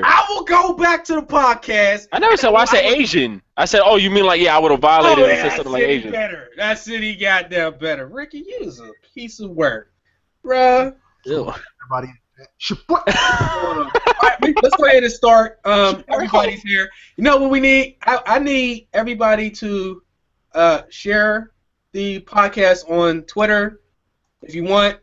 I will go back to the podcast. I never said. Well, I said Asian. I said, oh, you mean like I would have violated and said something like Asian. Better. That city goddamn better. Ricky, you is a piece of work, bruh. Ew. Everybody. All right, let's go ahead and start. Everybody's here. You know what we need? I need everybody to share the podcast on Twitter if you want.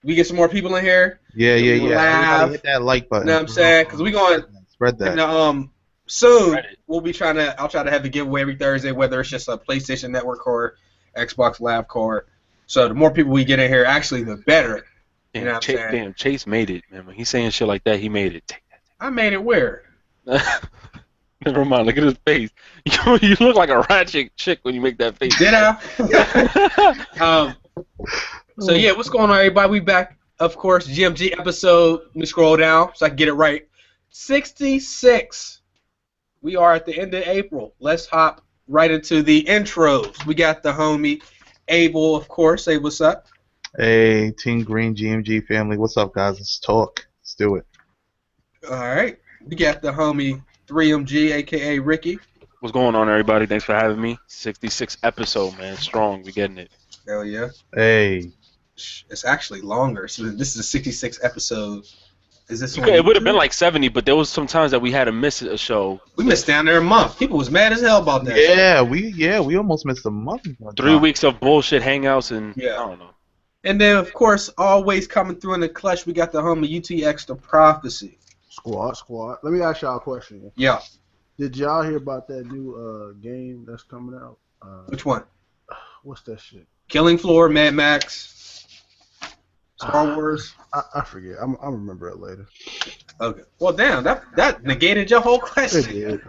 We get some more people in here. Yeah. Everybody hit that like button. You know what I'm saying? Because we're going spread that. And, soon we'll be I'll try to have the giveaway every Thursday, whether it's just a PlayStation Network card, Xbox Live card. So the more people we get in here, actually, the better. You know what I'm saying? Damn, Chase made it, man. When he's saying shit like that, he made it. I made it where? Never mind. Look at his face. You look like a ratchet chick when you make that face. Did I? So yeah, what's going on, everybody? We back, of course. GMG episode. Let me scroll down so I can get it right. 66. We are at the end of April. Let's hop right into the intros. We got the homie Abel, of course. Say what's up. Hey, Team Green GMG family. What's up, guys? Let's talk. Let's do it. All right. We got the homie 3MG, a.k.a. Ricky. What's going on, everybody? Thanks for having me. 66 episode, man. Strong. We getting it. Hell yeah. Hey. It's actually longer. So this is a 66 episode. Is this one? It would have been like 70, but there was some times that we had to miss a show. We missed down there a month. People was mad as hell about that. We almost missed a month. 3 weeks of bullshit hangouts and I don't know. And then, of course, always coming through in the clutch, we got the homie UTX The Prophecy. Squad. Let me ask y'all a question. Yeah. Did y'all hear about that new game that's coming out? Which one? What's that shit? Killing Floor, Mad Max, Star Wars. I forget. I'm remember it later. Okay. Well, damn, that negated your whole question.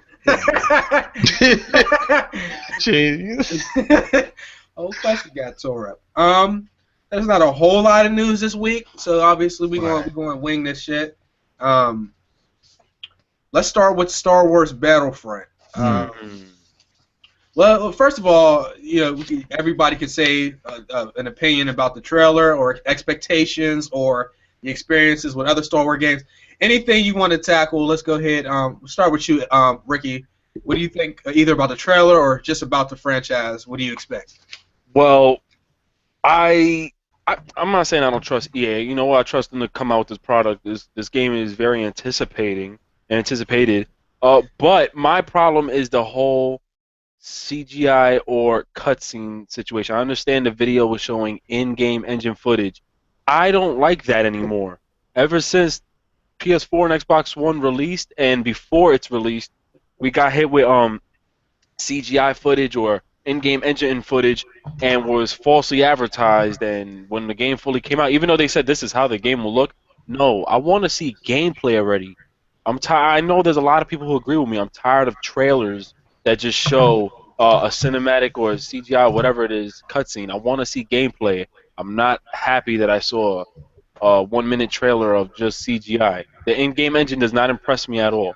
Jeez. Whole question got tore up. There's not a whole lot of news this week, so obviously we're going to wing this shit. Let's start with Star Wars Battlefront. Well, first of all, everybody can say an opinion about the trailer or expectations or the experiences with other Star Wars games. Anything you want to tackle, let's go ahead. We'll start with you, Ricky. What do you think either about the trailer or just about the franchise? What do you expect? Well, I'm not saying I don't trust EA. You know what? I trust them to come out with this product. This game is very anticipated. But my problem is the whole CGI or cutscene situation. I understand the video was showing in-game engine footage. I don't like that anymore. Ever since PS4 and Xbox One released, and before it's released, we got hit with CGI footage or in-game engine footage and was falsely advertised. And when the game fully came out, even though they said this is how the game will look, no, I want to see gameplay already. I know there's a lot of people who agree with me. I'm tired of trailers that just show a cinematic or a CGI, whatever it is, cutscene. I want to see gameplay. I'm not happy that I saw a 1 minute trailer of just CGI. The in-game engine does not impress me at all.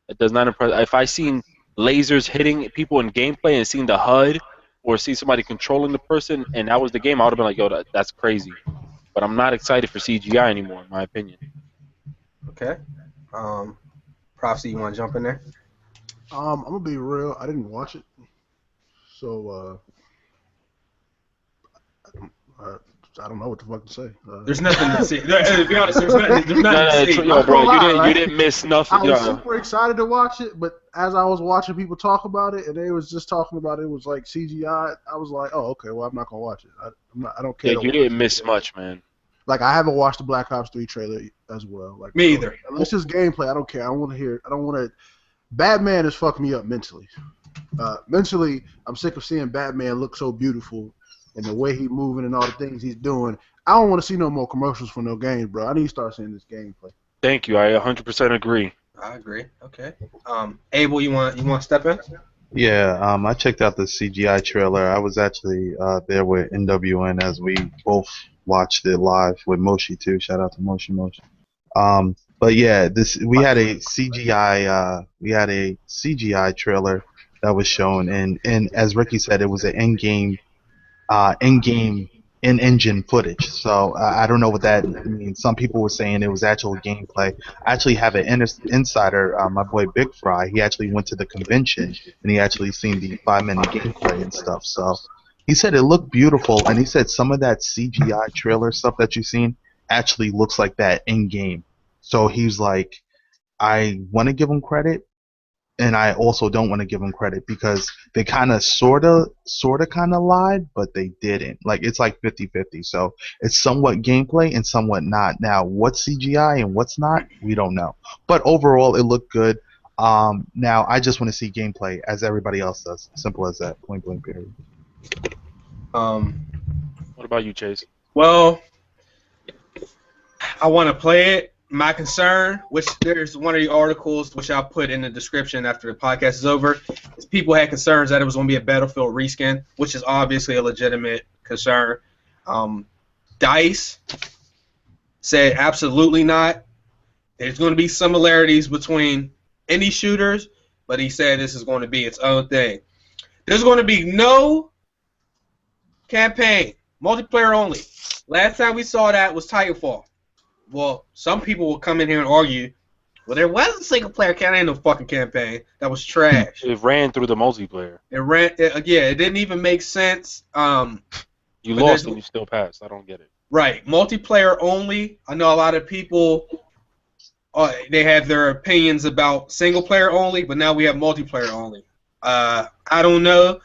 It does not impress. If I seen lasers hitting people in gameplay and seen the HUD or see somebody controlling the person and that was the game, I would have been like, yo, that's crazy. But I'm not excited for CGI anymore, in my opinion. Okay. Prophecy, you want to jump in there? I'm gonna be real. I didn't watch it, so I don't know what the fuck to say. There's nothing to see. To be honest, there's nothing to see. No, bro, you didn't miss nothing. I was super excited to watch it, but as I was watching people talk about it, and they was just talking about it was like CGI, I was like, oh, okay, well, I'm not gonna watch it. I don't care. Yeah, you didn't miss much, man. Like, I haven't watched the Black Ops 3 trailer as well. Like, me either. Unless it's gameplay, I don't care. I don't want to. Batman has fucked me up mentally. Mentally, I'm sick of seeing Batman look so beautiful and the way he's moving and all the things he's doing. I don't want to see no more commercials for no games, bro. I need to start seeing this gameplay. Thank you. I 100% agree. I agree. Okay. Abel, you want to step in? Yeah, I checked out the CGI trailer. I was actually there with NWN as we both watched it live with Moshi too. Shout out to Moshi. But yeah, we had a CGI trailer that was shown, and as Ricky said, it was an in-game in-engine footage. So I don't know what that means. Some people were saying it was actual gameplay. I actually have an insider, my boy Big Fry. He actually went to the convention and he actually seen the 5-minute gameplay and stuff. So he said it looked beautiful, and he said some of that CGI trailer stuff that you've seen actually looks like that in game. So he's like, I want to give him credit, and I also don't want to give them credit because they kind of sorta kind of lied, but they didn't. Like, it's like 50-50. So it's somewhat gameplay and somewhat not. Now, what's CGI and what's not, we don't know. But overall, it looked good. Now I just want to see gameplay as everybody else does. Simple as that. Point blank period. What about you, Chase? Well, I want to play it. My concern, which there's one of the articles which I'll put in the description after the podcast is over, is people had concerns that it was going to be a Battlefield reskin, which is obviously a legitimate concern. DICE said absolutely not. There's going to be similarities between any shooters, but he said this is going to be its own thing. There's going to be no campaign, multiplayer only. Last time we saw that was Titanfall. Well, some people will come in here and argue, well, there was a single-player campaign, ain't no fucking campaign. That was trash. It ran through the multiplayer. It didn't even make sense. You lost and you still passed. I don't get it. Right. Multiplayer only. I know a lot of people, they have their opinions about single-player only, but now we have multiplayer only. I don't know.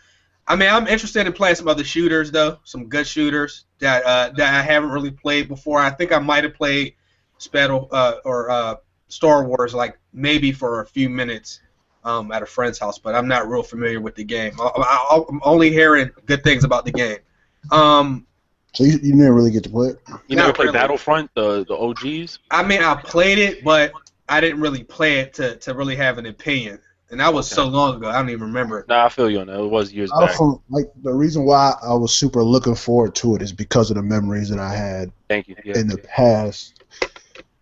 I mean, I'm interested in playing some other shooters, though, some good shooters that I haven't really played before. I think I might have played Star Wars, like maybe for a few minutes at a friend's house, but I'm not real familiar with the game. I'm only hearing good things about the game. So you didn't really get to play it? You never played Battlefront, the OGs? I mean, I played it, but I didn't really play it to really have an opinion. And that was so long ago, I don't even remember. Nah, I feel you on that. It was years back. Like, the reason why I was super looking forward to it is because of the memories that I had Thank you. Yeah. in the past.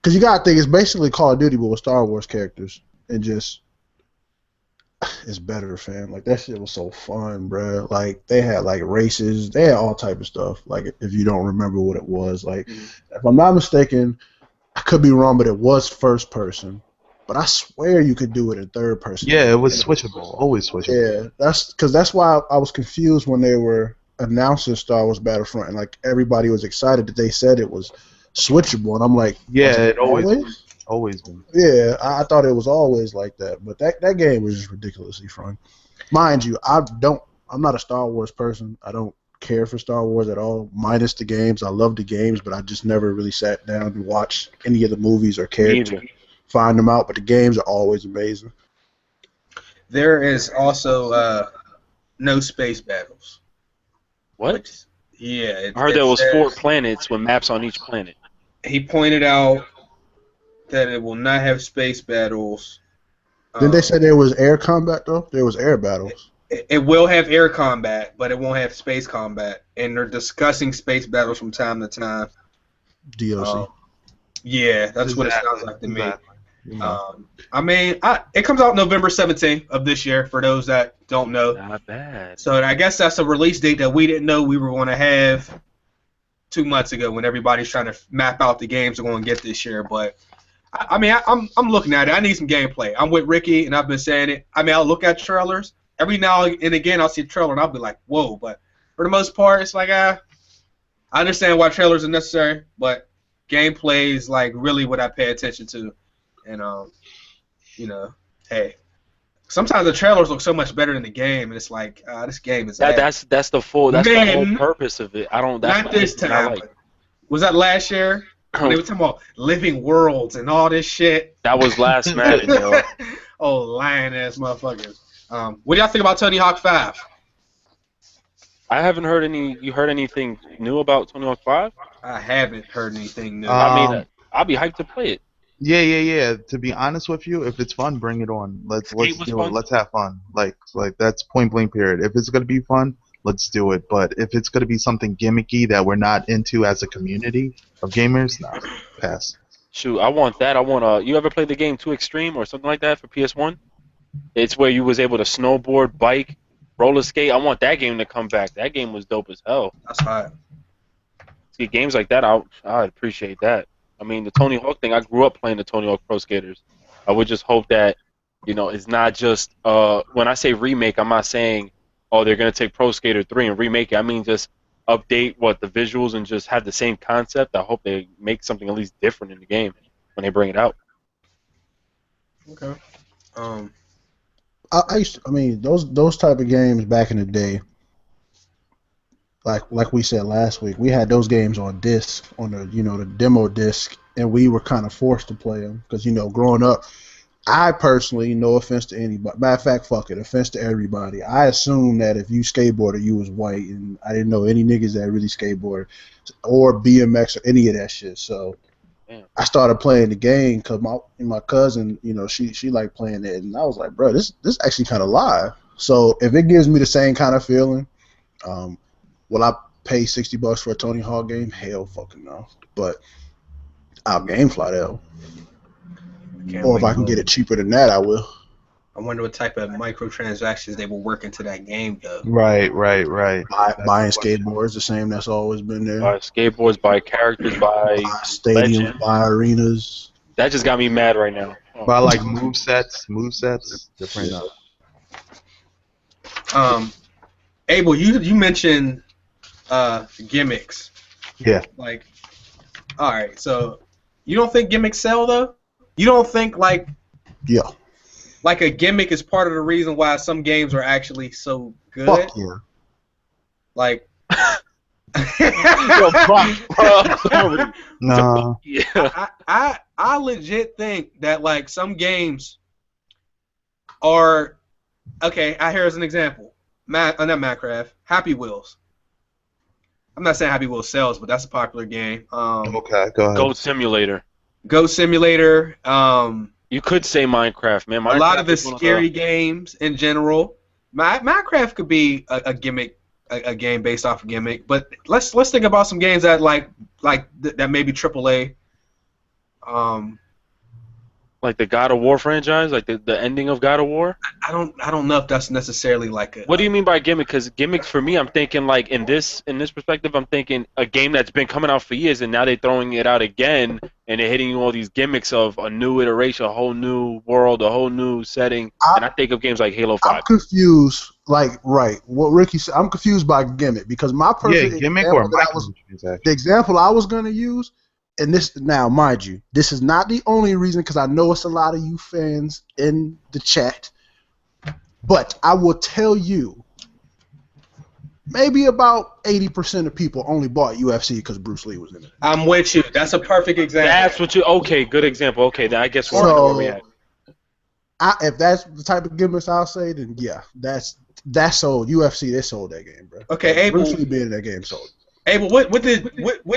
Because you got to think, it's basically Call of Duty, but with Star Wars characters. And just, it's better, fam. Like, that shit was so fun, bro. Like, they had, like, races. They had all type of stuff. Like, if you don't remember what it was. Like, if I'm not mistaken, I could be wrong, but it was first person. But I swear you could do it in third person. Yeah, it was switchable. Always switchable. Yeah, that's why I was confused when they were announcing Star Wars Battlefront, and like everybody was excited that they said it was switchable, and I'm like, yeah, it always been. Yeah, I thought it was always like that, but that game was just ridiculously fun. Mind you, I'm not a Star Wars person. I don't care for Star Wars at all, minus the games. I love the games, but I just never really sat down and watched any of the movies or cared to find them out, but the games are always amazing. There is also no space battles. What? Yeah. I heard there was 4 planets with maps on each planet. He pointed out that it will not have space battles. Didn't they say there was air combat, though? There was air battles. It will have air combat, but it won't have space combat. And they're discussing space battles from time to time. DLC. Yeah, that's what it sounds like to me. I mean, it comes out November 17th of this year, for those that don't know. Not bad. So I guess that's a release date that we didn't know we were going to have 2 months ago when everybody's trying to map out the games we're going to get this year. But, I mean, I'm looking at it. I need some gameplay. I'm with Ricky, and I've been saying it. I mean, I'll look at trailers. Every now and again, I'll see a trailer, and I'll be like, whoa. But for the most part, it's like, I understand why trailers are necessary, but gameplay is, like, really what I pay attention to. And, you know, hey, sometimes the trailers look so much better than the game, and it's like, this game is that's the whole purpose of it. Not this time. Was that last year? They were talking about living worlds and all this shit. That was last Madden, yo. Oh, lying ass motherfuckers. What do y'all think about Tony Hawk 5? I haven't heard any. You heard anything new about Tony Hawk 5? I haven't heard anything new. I mean, I'll be hyped to play it. Yeah. To be honest with you, if it's fun, bring it on. Let's do it. Let's have fun. Like that's point blank period. If it's gonna be fun, let's do it. But if it's gonna be something gimmicky that we're not into as a community of gamers, nah, pass. Shoot, I want that. You ever play the game 2 Extreme or something like that for PS1? It's where you was able to snowboard, bike, roller skate. I want that game to come back. That game was dope as hell. That's hot. See, games like that, I'd appreciate that. I mean, the Tony Hawk thing, I grew up playing the Tony Hawk Pro Skaters. I would just hope that, it's not just, when I say remake, I'm not saying, oh, they're going to take Pro Skater 3 and remake it. I mean, just update the visuals and just have the same concept. I hope they make something at least different in the game when they bring it out. Okay. I mean, those type of games back in the day, like we said last week, we had those games on disc, on the demo disc, and we were kind of forced to play them because growing up, I personally, no offense to anybody, matter of fact, fuck it, offense to everybody. I assumed that if you skateboarded, you was white, and I didn't know any niggas that really skateboarded or BMX or any of that shit. So I started playing the game because my cousin, she liked playing it, and I was like, bro, this actually kind of live. So if it gives me the same kind of feeling, will I pay $60 for a Tony Hawk game? Hell fucking no. But I'll GameFly though. Or if I can get it cheaper than that, I will. I wonder what type of microtransactions they will work into that game, though. Right. Buying skateboards, the same that's always been there. Buy skateboards, buy characters, buy stadiums, legends. buy arenas. That just got me mad right now. But I like movesets, different. Abel, you mentioned gimmicks. Yeah. Like, all right, so you don't think gimmicks sell though? You don't think like a gimmick is part of the reason why some games are actually so good? Fuck yeah. Like, Yo, bro. No. Yeah. I legit think that like some games are okay. Here's an example. Not Minecraft. Happy Wheels. I'm not saying Happy Wheels sells, but that's a popular game. Okay, go ahead. Goat Simulator. Goat Simulator. You could say Minecraft, man. Minecraft a lot of the scary games in general. Minecraft could be a gimmick, a game based off a gimmick. But let's think about some games that that may be AAA. Like the God of War franchise, like the ending of God of War. I don't know if that's necessarily like a. What do you mean by gimmick? Because gimmicks for me, I'm thinking like in this perspective, I'm thinking a game that's been coming out for years and now they're throwing it out again and they're hitting you all these gimmicks of a new iteration, a whole new world, a whole new setting. And I think of games like Halo 5. I'm confused. Like what Ricky said, I'm confused by gimmick because my perfect gimmick or the example I was gonna use. And this, now, mind you, this is not the only reason because I know it's a lot of you fans in the chat. But I will tell you, maybe about 80% of people only bought UFC because Bruce Lee was in it. I'm with you. That's a perfect example. That's what you. Okay, good example. Okay, then I guess we're where we at. If that's the type of gimmicks I'll say, then yeah, that's sold. UFC, they sold that game, bro. Okay, Abel. Bruce Lee being in that game sold. Abel, what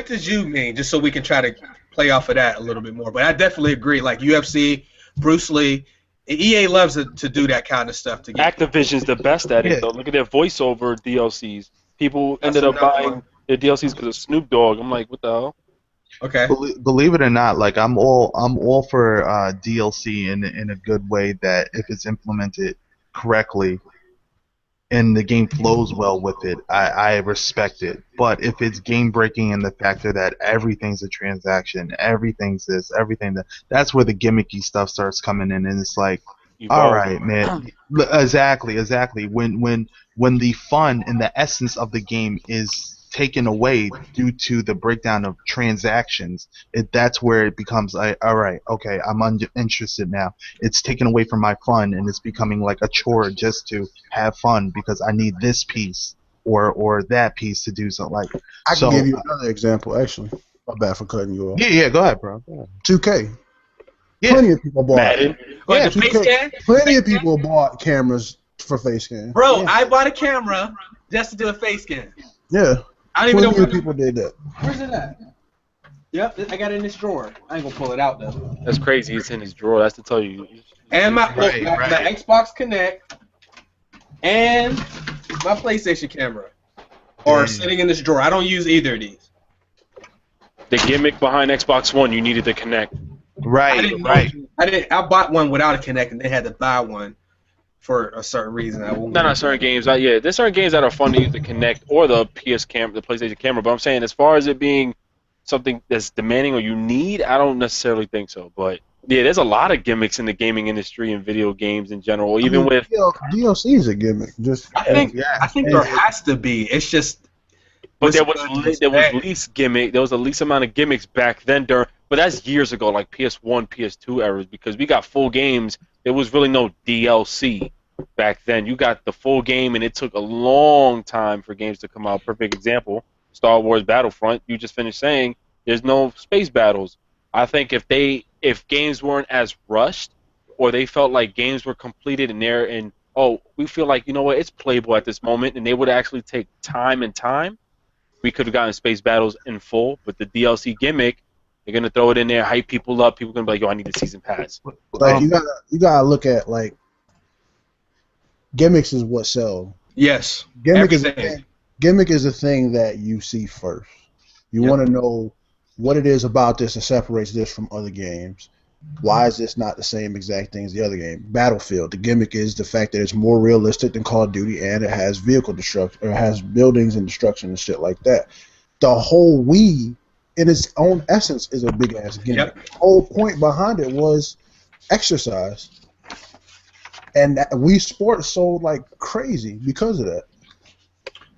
did you mean? Just so we can try to play off of that a little bit more. But I definitely agree. Like UFC, Bruce Lee, EA loves to do that kind of stuff. Activision's the best at it, though. Look at their voiceover DLCs. People ended up buying their DLCs because of Snoop Dogg. I'm like, what the hell? Okay. Believe it or not, like I'm all for DLC in a good way that if it's implemented correctly. And the game flows well with it, I respect it. But if it's game breaking in the factor that everything's a transaction, everything's this, everything that, that's where the gimmicky stuff starts coming in, and it's like, all right, man, exactly. When the fun and the essence of the game is taken away due to the breakdown of transactions, that's where it becomes all right, okay, I'm interested now. It's taken away from my fun and it's becoming like a chore just to have fun because I need this piece or that piece to do something. Like I can give you another example actually. My bad for cutting you off. Yeah, go ahead, bro. Go ahead. 2K. Yeah. Plenty of people bought Madden. The face scan? Plenty of people bought cameras for face scan. Bro, I bought a camera just to do a face scan. Yeah. I don't even know where people did that. Where's it at? Yep, I got it in this drawer. I ain't gonna pull it out though. That's crazy. It's in his drawer. That's to tell you. And my Xbox Connect and my PlayStation camera are sitting in this drawer. I don't use either of these. The gimmick behind Xbox One, you needed to connect. Right. I bought one without a Connect and they had to buy one. for a certain reason. I won't. No, not certain games. Yeah, there's certain games that are fun to use to connect, or the the PlayStation camera. But I'm saying, as far as it being something that's demanding or you need, I don't necessarily think so. But yeah, there's a lot of gimmicks in the gaming industry and video games in general. Even with DLC is a gimmick. I think there has to be. It's just. But there was least gimmick. There was the least amount of gimmicks back then. But that's years ago, like PS1, PS2 eras, because we got full games. There was really no DLC back then. You got the full game, and it took a long time for games to come out. Perfect example, Star Wars Battlefront. You just finished saying there's no space battles. I think if games weren't as rushed, or they felt like games were completed and we feel like, you know what, it's playable at this moment, and they would actually take time, we could have gotten space battles in full. But the DLC gimmick, they're gonna throw it in there, hype people up. People are gonna be like, "Yo, I need the season pass." Like you gotta look at like gimmicks is what sell. Yes. Gimmick is a thing that you see first. You want to know what it is about this that separates this from other games. Why is this not the same exact thing as the other game? Battlefield. The gimmick is the fact that it's more realistic than Call of Duty, and it has vehicle destruction, or it has buildings and destruction and shit like that. The whole Wii, in its own essence, is a big ass gimmick. The whole point behind it was exercise, and Wii Sports sold like crazy because of that.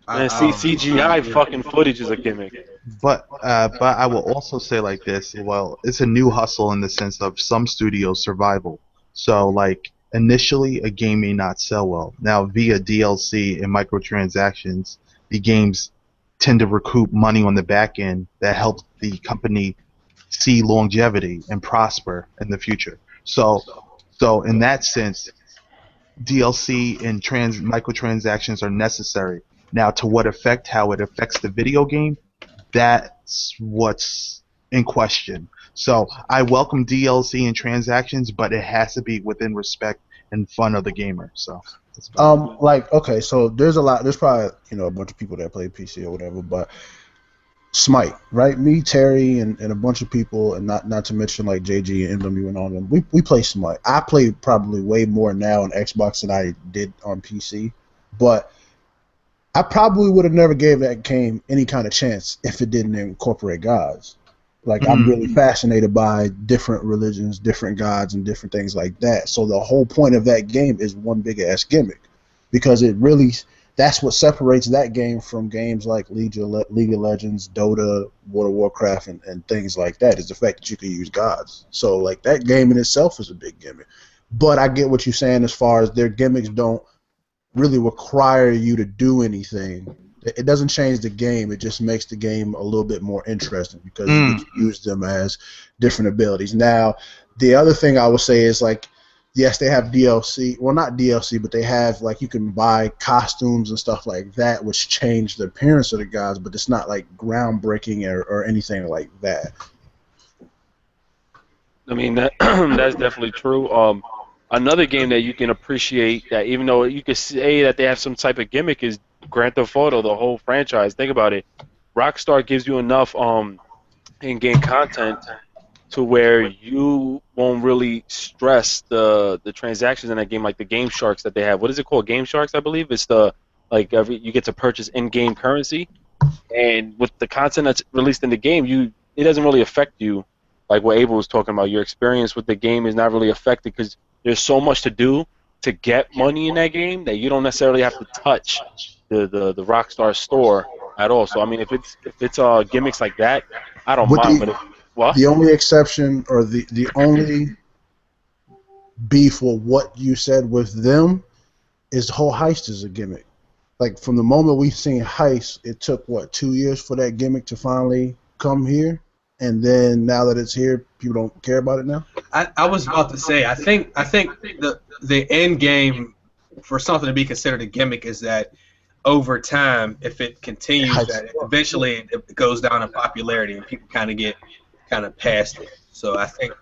And CGI fucking footage is a gimmick. But I will also say like this. Well, it's a new hustle in the sense of some studios' survival. So like initially, a game may not sell well. Now via DLC and microtransactions, the games tend to recoup money on the back end that helps the company see longevity and prosper in the future. So in that sense, DLC and microtransactions are necessary. Now, to what effect, how it affects the video game, that's what's in question. So I welcome DLC and transactions, but it has to be within respect and fun of the gamer. So okay, so there's probably a bunch of people that play PC or whatever, but Smite, right? Me, Terry, and a bunch of people, and not to mention like JG and MW and all them. We play Smite. I play probably way more now on Xbox than I did on PC, but I probably would have never gave that game any kind of chance if it didn't incorporate gods. Like, I'm really fascinated by different religions, different gods, and different things like that. So the whole point of that game is one big-ass gimmick, because that's what separates that game from games like League of Legends, Dota, World of Warcraft, and things like that, is the fact that you can use gods. So, like, that game in itself is a big gimmick. But I get what you're saying as far as their gimmicks don't really require you to do anything. It doesn't change the game. It just makes the game a little bit more interesting because you get to use them as different abilities. Now, the other thing I would say is, like, yes, they have DLC. Well, not DLC, but they have, like, you can buy costumes and stuff like that, which change the appearance of the gods, but it's not, like, groundbreaking or anything like that. I mean, that's definitely true. Another game that you can appreciate, that even though you could say that they have some type of gimmick, is Grand Theft Auto, the whole franchise. Think about it. Rockstar gives you enough in-game content to where you won't really stress the transactions in that game, like the Game Sharks that they have. What is it called? Game Sharks, I believe. It's you get to purchase in-game currency, and with the content that's released in the game, it doesn't really affect you. Like what Abel was talking about, your experience with the game is not really affected because there's so much to do to get money in that game that you don't necessarily have to touch the Rockstar store at all. So I mean, if it's gimmicks like that, I don't mind. What? The only exception, or the only beef with what you said with them, is the whole heist is a gimmick. Like, from the moment we've seen heist, it took 2 years for that gimmick to finally come here. And then now that it's here, people don't care about it now. I was about to say, I think the end game for something to be considered a gimmick is that over time, if it continues, that eventually it goes down in popularity and people kind of get past it. So I think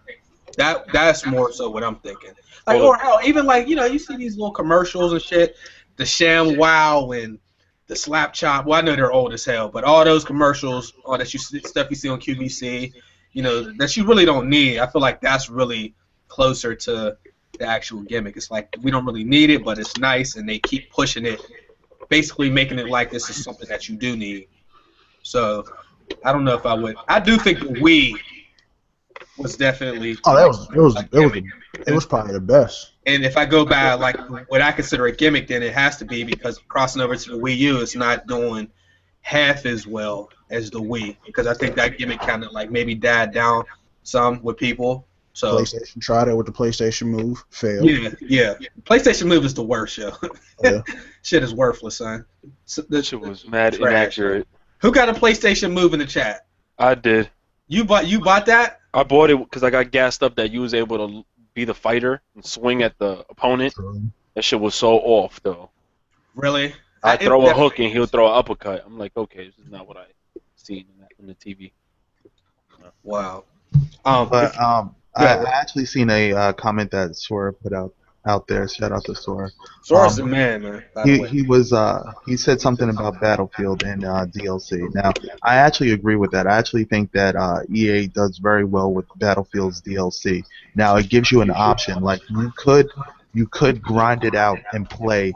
that's more so what I'm thinking. Like, or hell, even like, you see these little commercials and shit, the Sham Wow and the Slap Chop. Well, I know they're old as hell, but all those commercials, all that stuff you see on QVC, that you really don't need. I feel like that's really closer to the actual gimmick. It's like we don't really need it, but it's nice, and they keep pushing it, basically making it like this is something that you do need. So I don't know if I would. I do think the Wii was definitely it was probably the best. And if I go by like what I consider a gimmick, then it has to be because crossing over to the Wii U is not doing half as well as the Wii, because I think that gimmick kind of like maybe died down some with people. So PlayStation tried it with the PlayStation Move, failed. Yeah. PlayStation Move is the worst, yo. Yeah. Shit is worthless, son. That shit was mad trash. inaccurate. Who got a PlayStation Move in the chat? I did. You bought that? I bought it because I got gassed up that you was able to be the fighter and swing at the opponent. That shit was so off, though. Really? I throw a hook and he'll throw an uppercut. I'm like, okay, this is not what I seen in the TV. Wow. I actually seen a comment that Sora put out there. Shout out to Sora. Sora's the man. He said something about Battlefield and DLC. Now, I actually agree with that. I actually think that EA does very well with Battlefield's DLC. Now, it gives you an option. Like you could grind it out and play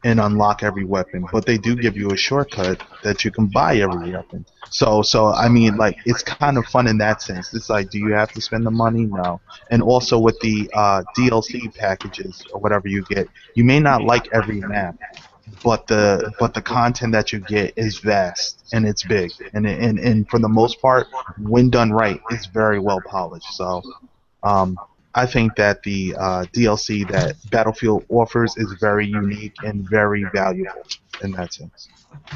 and unlock every weapon, but they do give you a shortcut that you can buy every weapon. So I mean, like, it's kind of fun in that sense. It's like, do you have to spend the money? No. And also with the DLC packages or whatever you get, you may not like every map, but the content that you get is vast and it's big, and for the most part, when done right, it's very well polished. So I think that the DLC that Battlefield offers is very unique and very valuable in that sense.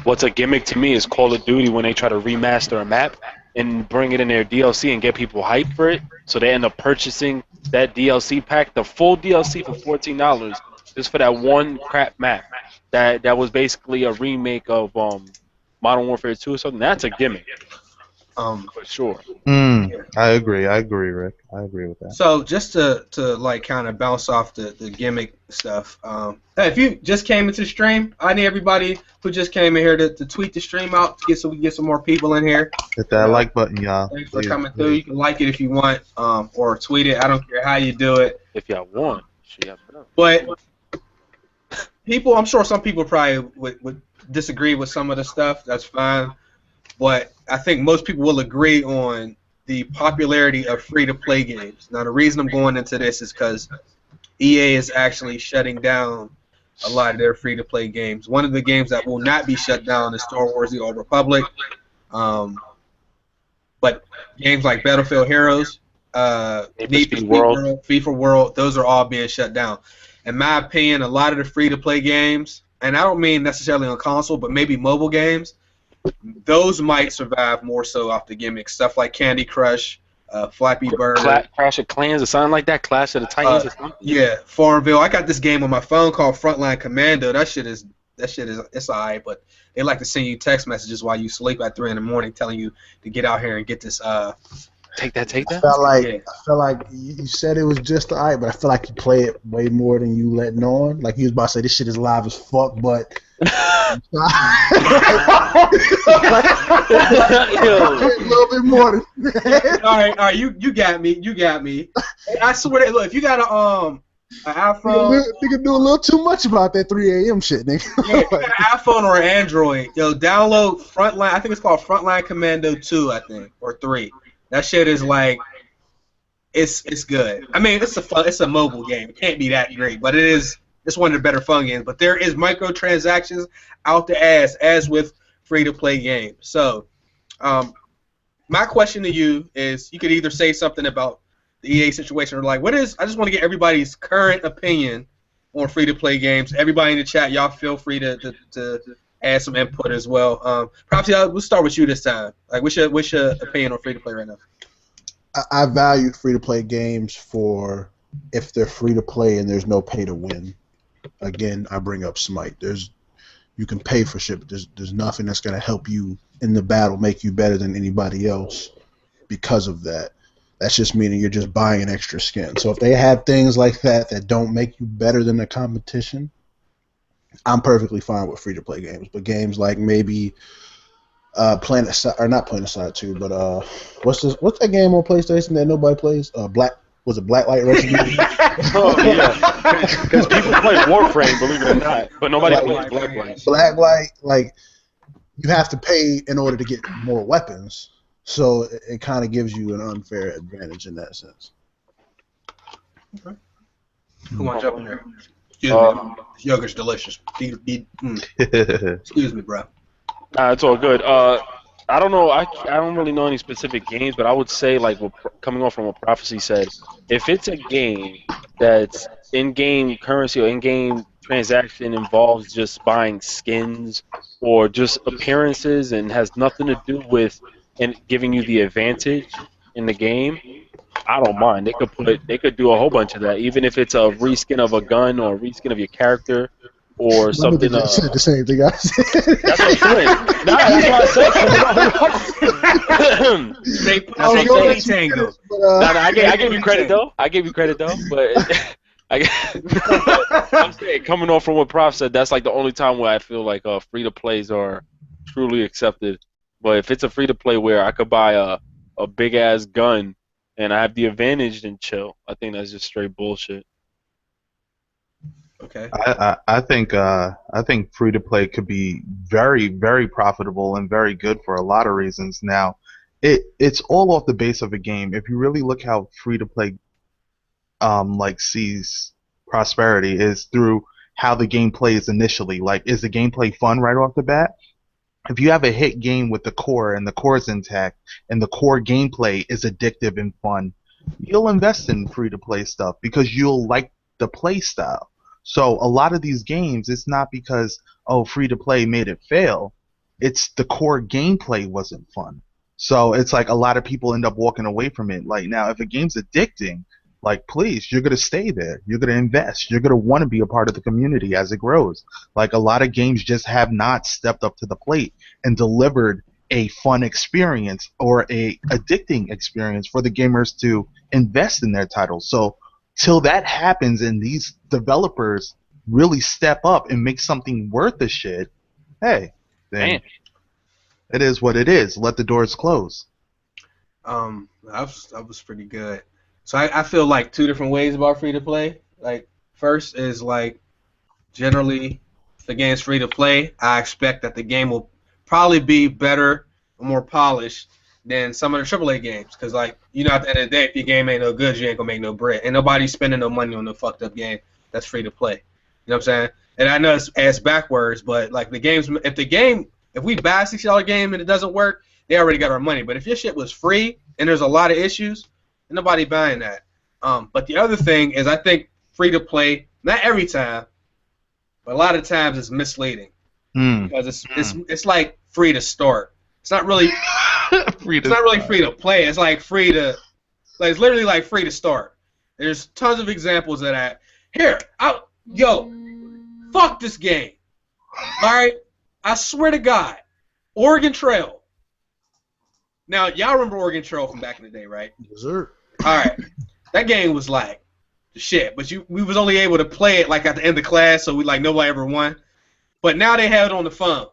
What's a gimmick to me is Call of Duty when they try to remaster a map and bring it in their DLC and get people hyped for it, so they end up purchasing that DLC pack, the full DLC for $14, just for that one crap map. That was basically a remake of Modern Warfare 2 or something. That's a gimmick. For sure. I agree, Rick. I agree with that. So just to like kind of bounce off the gimmick stuff, hey, if you just came into the stream, I need everybody who just came in here to tweet the stream out so we can get some more people in here. Hit that like button, y'all. Thanks for coming through. You can like it if you want, or tweet it. I don't care how you do it. If y'all want. But people, I'm sure some people probably would disagree with some of the stuff. That's fine. But I think most people will agree on the popularity of free-to-play games. Now, the reason I'm going into this is because EA is actually shutting down a lot of their free-to-play games. One of the games that will not be shut down is Star Wars: The Old Republic. But games like Battlefield Heroes, Need for Speed World, FIFA World, those are all being shut down. In my opinion, a lot of the free-to-play games, and I don't mean necessarily on console, but maybe mobile games, those might survive more so off the gimmick. Stuff like Candy Crush, Flappy Bird. Clash of Clans or something like that? Clash of the Titans or something? Yeah, Farmville. I got this game on my phone called Frontline Commando. That shit is it's alright, but they like to send you text messages while you sleep at 3 in the morning telling you to get out here and get this Take that. I felt like you said it was just alright, but I feel like you play it way more than you letting on. Like you was about to say this shit is live as fuck, but a little bit more. All right, you got me. I swear, look, if you got an iPhone, you can do a little too much about that 3 a.m. shit, nigga. Yeah, if you got an iPhone or an Android, download Frontline. I think it's called Frontline Commando 2, I think, or 3. That shit is like, it's good. I mean, it's a mobile game. It can't be that great, but it's one of the better fun games. But there is microtransactions out the ass, as with free-to-play games. So, my question to you is, you could either say something about the EA situation, or like, I just want to get everybody's current opinion on free-to-play games. Everybody in the chat, y'all feel free to add some input as well. Perhaps we'll start with you this time. Like, what's your opinion on free-to-play right now? I value free-to-play games for if they're free-to-play and there's no pay-to-win. Again, I bring up Smite. You can pay for shit, but there's nothing that's going to help you in the battle, make you better than anybody else because of that. That's just meaning you're just buying an extra skin. So if they have things like that don't make you better than the competition, I'm perfectly fine with free-to-play games. But games like maybe not Planet Side 2, but what's that game on PlayStation that nobody plays? Was it Blacklight Retribution? Oh yeah, because people play Warframe, believe it or not, but nobody plays Blacklight. Blacklight, like you have to pay in order to get more weapons, so it kind of gives you an unfair advantage in that sense. Okay. Who wants to jump in there? Excuse me, this yogurt's delicious. Excuse me, bro. Nah, it's all good. I don't know. I don't really know any specific games, but I would say, like, coming off from what Prophecy said, if it's a game that's in-game currency or in-game transaction involves just buying skins or just appearances and has nothing to do with giving you the advantage in the game, I don't mind. They could do a whole bunch of that, even if it's a reskin of a gun or a reskin of your character or something. Said the same thing I said. That's what I'm saying. Nah, that's what I said. I gave you credit though. But I'm saying, coming off from what Prof said, that's like the only time where I feel like free to plays are truly accepted. But if it's a free to play where I could buy a big ass gun and I have the advantage, then chill. I think that's just straight bullshit. Okay. I think free to play could be very, very profitable and very good for a lot of reasons. Now, it's all off the base of a game. If you really look how free to play like sees prosperity is through how the game plays initially. Like, is the gameplay fun right off the bat? If you have a hit game with the core and the core is intact and the core gameplay is addictive and fun, you'll invest in free to play stuff because you'll like the play style. So a lot of these games, it's not because, free to play made it fail. It's the core gameplay wasn't fun. So it's like a lot of people end up walking away from it. Like, now, if a game's addicting, like, please, you're going to stay there. You're going to invest. You're going to want to be a part of the community as it grows. Like, a lot of games just have not stepped up to the plate and delivered a fun experience or a addicting experience for the gamers to invest in their titles. So till that happens and these developers really step up and make something worth the shit, hey, then it is what it is. Let the doors close. That was pretty good. So I feel like two different ways about free to play. Like, first is like, generally, if the game's free to play, I expect that the game will probably be better or more polished than some of the AAA games. Because, like, at the end of the day, if your game ain't no good, you ain't gonna make no bread. And nobody's spending no money on no fucked up game that's free to play. You know what I'm saying? And I know it's backwards, but like if we buy a $60 game and it doesn't work, they already got our money. But if your shit was free and there's a lot of issues, and nobody buying that. But the other thing is, I think free to play, not every time, but a lot of times it's misleading because it's like free to start. It's not really free to play. It's like it's literally like free to start. There's tons of examples of that. Here, fuck this game. All right, I swear to God, Oregon Trail. Now, y'all remember Oregon Trail from back in the day, right? Yes, sir. All right. That game was like the shit, but we was only able to play it like at the end of class, so nobody ever won. But now they have it on the phone.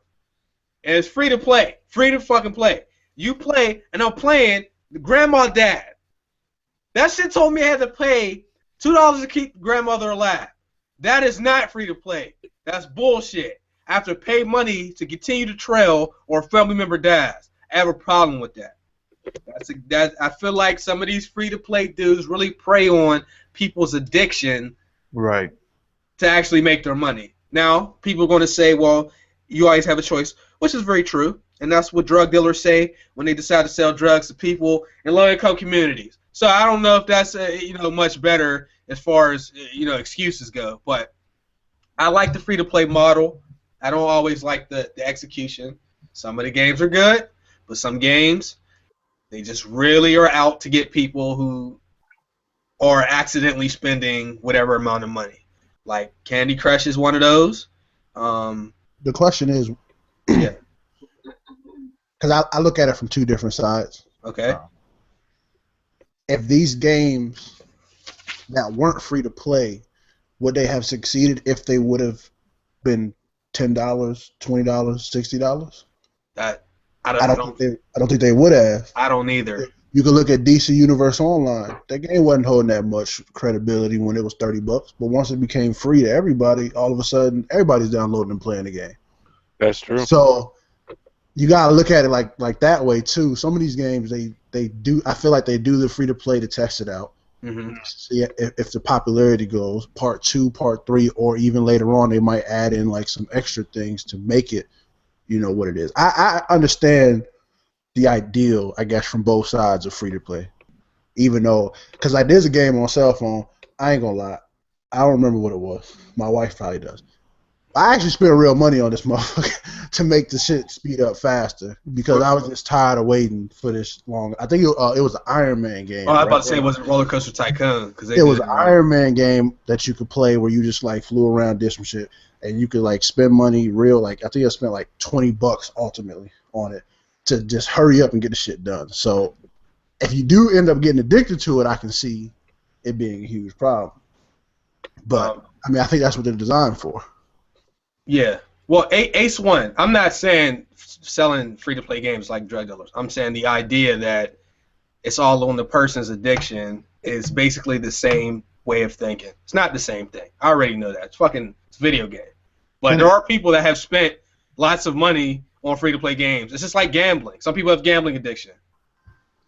And it's free to play. Free to fucking play. You play, and I'm playing the grandma dad. That shit told me I had to pay $2 to keep grandmother alive. That is not free to play. That's bullshit. I have to pay money to continue the trail or a family member dies. I have a problem with that. I feel like some of these free-to-play dudes really prey on people's addiction, right, to actually make their money. Now, people are going to say, well, you always have a choice, which is very true, and that's what drug dealers say when they decide to sell drugs to people in low-income communities. So I don't know if that's much better as far as excuses go, but I like the free-to-play model. I don't always like the execution. Some of the games are good, but some games, they just really are out to get people who are accidentally spending whatever amount of money. Like Candy Crush is one of those. The question is, yeah, because I look at it from two different sides. Okay. If these games that weren't free to play, would they have succeeded if they would have been $10, $20, $60? I don't think they would have. I don't either. You can look at DC Universe Online. That game wasn't holding that much credibility when it was $30, but once it became free to everybody, all of a sudden everybody's downloading and playing the game. That's true. So you gotta look at it like that way too. Some of these games they do. I feel like they do the free to play to test it out. Mm-hmm. See if the popularity goes. Part 2, Part 3, or even later on, they might add in like some extra things to make it, what it is. I understand the ideal, I guess, from both sides of free to play. Even though, because like there's a game on cell phone, I ain't gonna lie, I don't remember what it was. My wife probably does. I actually spent real money on this motherfucker to make the shit speed up faster because I was just tired of waiting for this long. I think it was an Iron Man game. Oh, I was about to say it wasn't Roller Coaster Tycoon. It was an Iron Man game that you could play where you just like flew around, did some shit, and you could like spend money I think I spent like $20 ultimately on it to just hurry up and get the shit done. So if you do end up getting addicted to it, I can see it being a huge problem. But I mean, I think that's what they're designed for. Yeah. Well, Ace One. I'm not saying selling free-to-play games like drug dealers. I'm saying the idea that it's all on the person's addiction is basically the same way of thinking. It's not the same thing. I already know that. It's a video game. But there are people that have spent lots of money on free-to-play games. It's just like gambling. Some people have gambling addiction.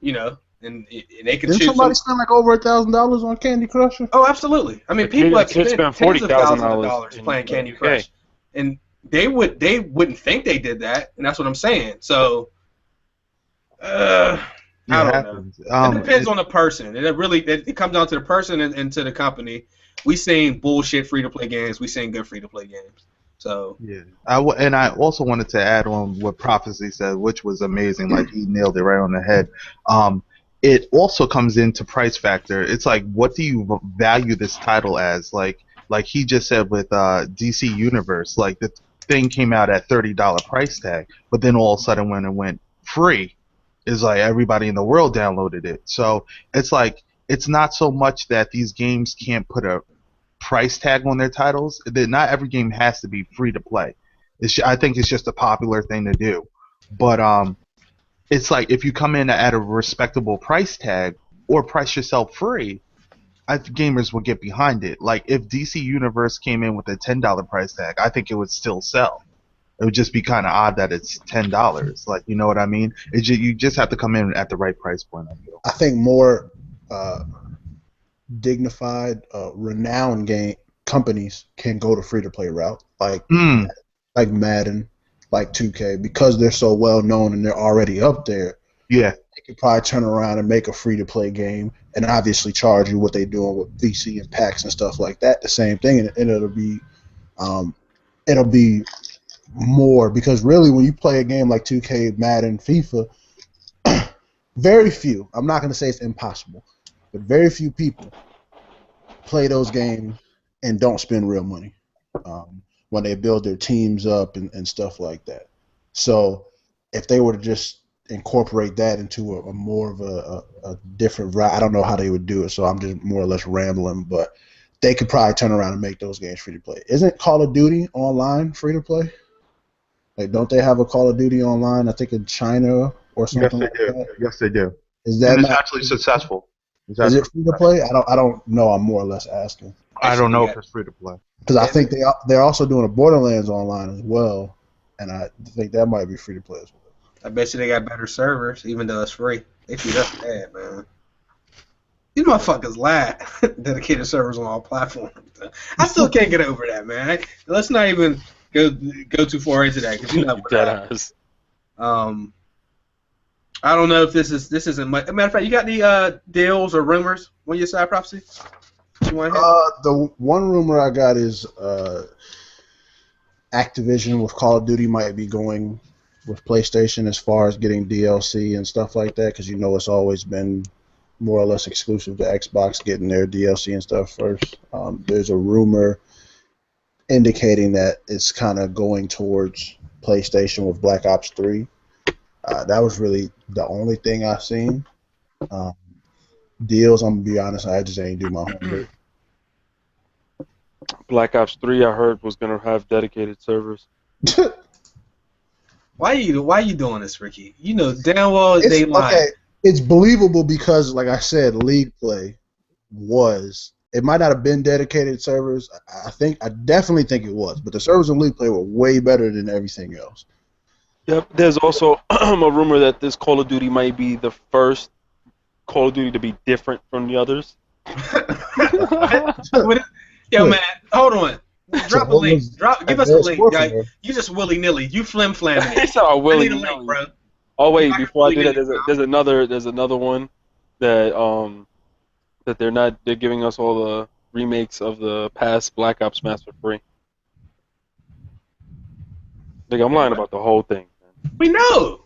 And they can choose. Didn't somebody spend like over $1,000 on Candy Crush? Oh, absolutely. I mean, people have spent tens of thousands of dollars playing Candy Crush. And they wouldn't think they did that, and that's what I'm saying. So, I don't know. It depends on the person. It comes down to the person and to the company. We seen bullshit free-to-play games. We seen good free-to-play games. So yeah, I also wanted to add on what Prophecy said, which was amazing. Like he nailed it right on the head. It also comes into price factor. It's like, what do you value this title as? Like he just said with DC Universe, like the thing came out at $30 price tag, but then all of a sudden when it went free, is like everybody in the world downloaded it. So it's like it's not so much that these games can't put a price tag on their titles. Not every game has to be free to play. I think it's just a popular thing to do. But it's like if you come in at a respectable price tag or price yourself free, I think gamers would get behind it. Like if DC Universe came in with a $10 price tag, I think it would still sell. It would just be kind of odd that it's $10. Like, you know what I mean? You just have to come in at the right price point. I think more dignified, renowned game companies can go the free-to-play route, like Madden, like 2K, because they're so well known and they're already up there. Yeah, they could probably turn around and make a free-to-play game, and obviously charge you what they're doing with VC and packs and stuff like that. The same thing, and it'll be more, because really when you play a game like 2K, Madden, FIFA, very few. I'm not going to say it's impossible, but very few people play those games and don't spend real money when they build their teams up and stuff like that. So if they were to just incorporate that into a more of a different route, I don't know how they would do it, so I'm just more or less rambling, but they could probably turn around and make those games free to play. Isn't Call of Duty online free to play? Like, don't they have a Call of Duty online, I think in China or something like that? Yes, they do. Is that it's actually successful. Is it free to play? I don't know. I'm more or less asking. I don't know if it's free to play. Because I think they're also doing a Borderlands online as well, and I think that might be free to play as well. I bet you they got better servers, even though it's free. They treat us bad, man. These motherfuckers lack dedicated servers on all platforms. I still can't get over that, man. Let's not even go too far into that, because you know what I don't know if this isn't much. As a matter of fact, you got any deals or rumors on your side, Prophecy? You want to hit? The one rumor I got is Activision with Call of Duty might be going with PlayStation as far as getting DLC and stuff like that, because it's always been more or less exclusive to Xbox getting their DLC and stuff first. There's a rumor indicating that it's kind of going towards PlayStation with Black Ops 3. That was really the only thing I've seen. Deals, I'm going to be honest, I just ain't do my homework. Black Ops 3, I heard, was going to have dedicated servers. Why you doing this, Ricky? You know damn well they lying. Okay, It's believable because, like I said, League Play was. It might not have been dedicated servers. I definitely think it was, but the servers in League Play were way better than everything else. Yep. There's also a rumor that this Call of Duty might be the first Call of Duty to be different from the others. Yo, man, hold on. Drop a link. Give us a link. You just willy nilly. You flim flamming it. It's all willy I need a link, bro. Oh wait, before I do that, there's another one that that they're giving us all the remakes of the past Black Ops maps for free. Nigga, I'm lying about the whole thing. Man. We know.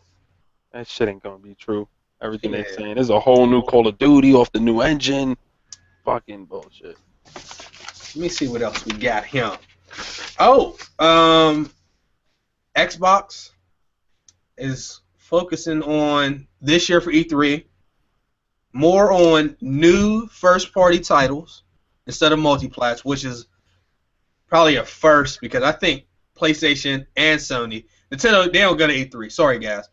That shit ain't gonna be true. Everything they're saying. There's a whole new Call of Duty off the new engine. Fucking bullshit. Let me see what else we got here. Oh, Xbox is focusing on this year for E3 more on new first-party titles instead of multiplats, which is probably a first because I think PlayStation and Sony, Nintendo, they don't go to E3. Sorry, guys.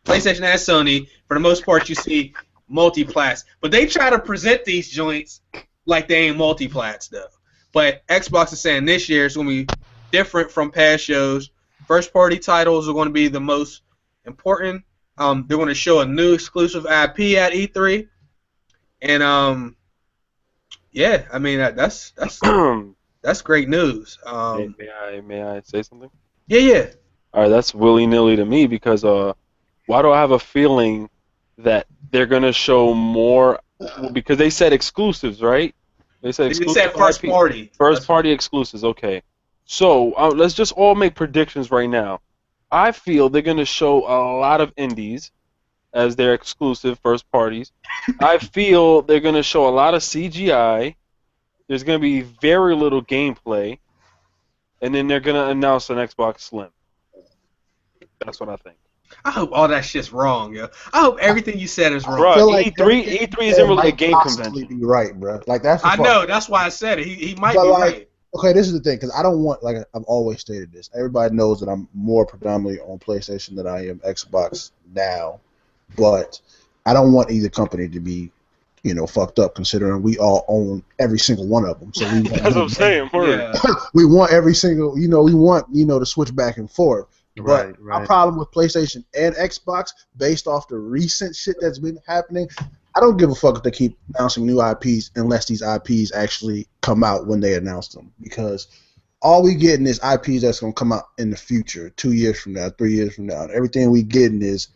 PlayStation and Sony, for the most part, you see multiplats, but they try to present these joints like they ain't multiplats though. But Xbox is saying this year it's going to be different from past shows. First-party titles are going to be the most important. They're going to show a new exclusive IP at E3, and yeah, I mean that's great news. May I say something? Yeah. All right, that's willy nilly to me because why do I have a feeling that they're gonna show more? Because they said exclusives, right? They said first party. First party exclusives. Okay, so let's just all make predictions right now. I feel they're gonna show a lot of indies as their exclusive first parties. I feel they're gonna show a lot of CGI. There's gonna be very little gameplay, and then they're gonna announce an Xbox Slim. That's what I think. I hope all that shit's wrong, yo. I hope everything you said is wrong. Bro, I feel like E3 isn't really a game convention. Be right, bro. Like that's. I know. That's why I said it. He might be right. Okay, this is the thing, because I don't want, like I've always stated this. Everybody knows that I'm more predominantly on PlayStation than I am Xbox now, but I don't want either company to be, fucked up. Considering we all own every single one of them. So we that's what I'm saying. Yeah. We want every single, we want, to switch back and forth. But Right. my problem with PlayStation and Xbox, based off the recent shit that's been happening, I don't give a fuck if they keep announcing new IPs unless these IPs actually come out when they announce them. Because all we getting is IPs that's going to come out in the future, 2 years from now, 3 years from now. And everything we getting is,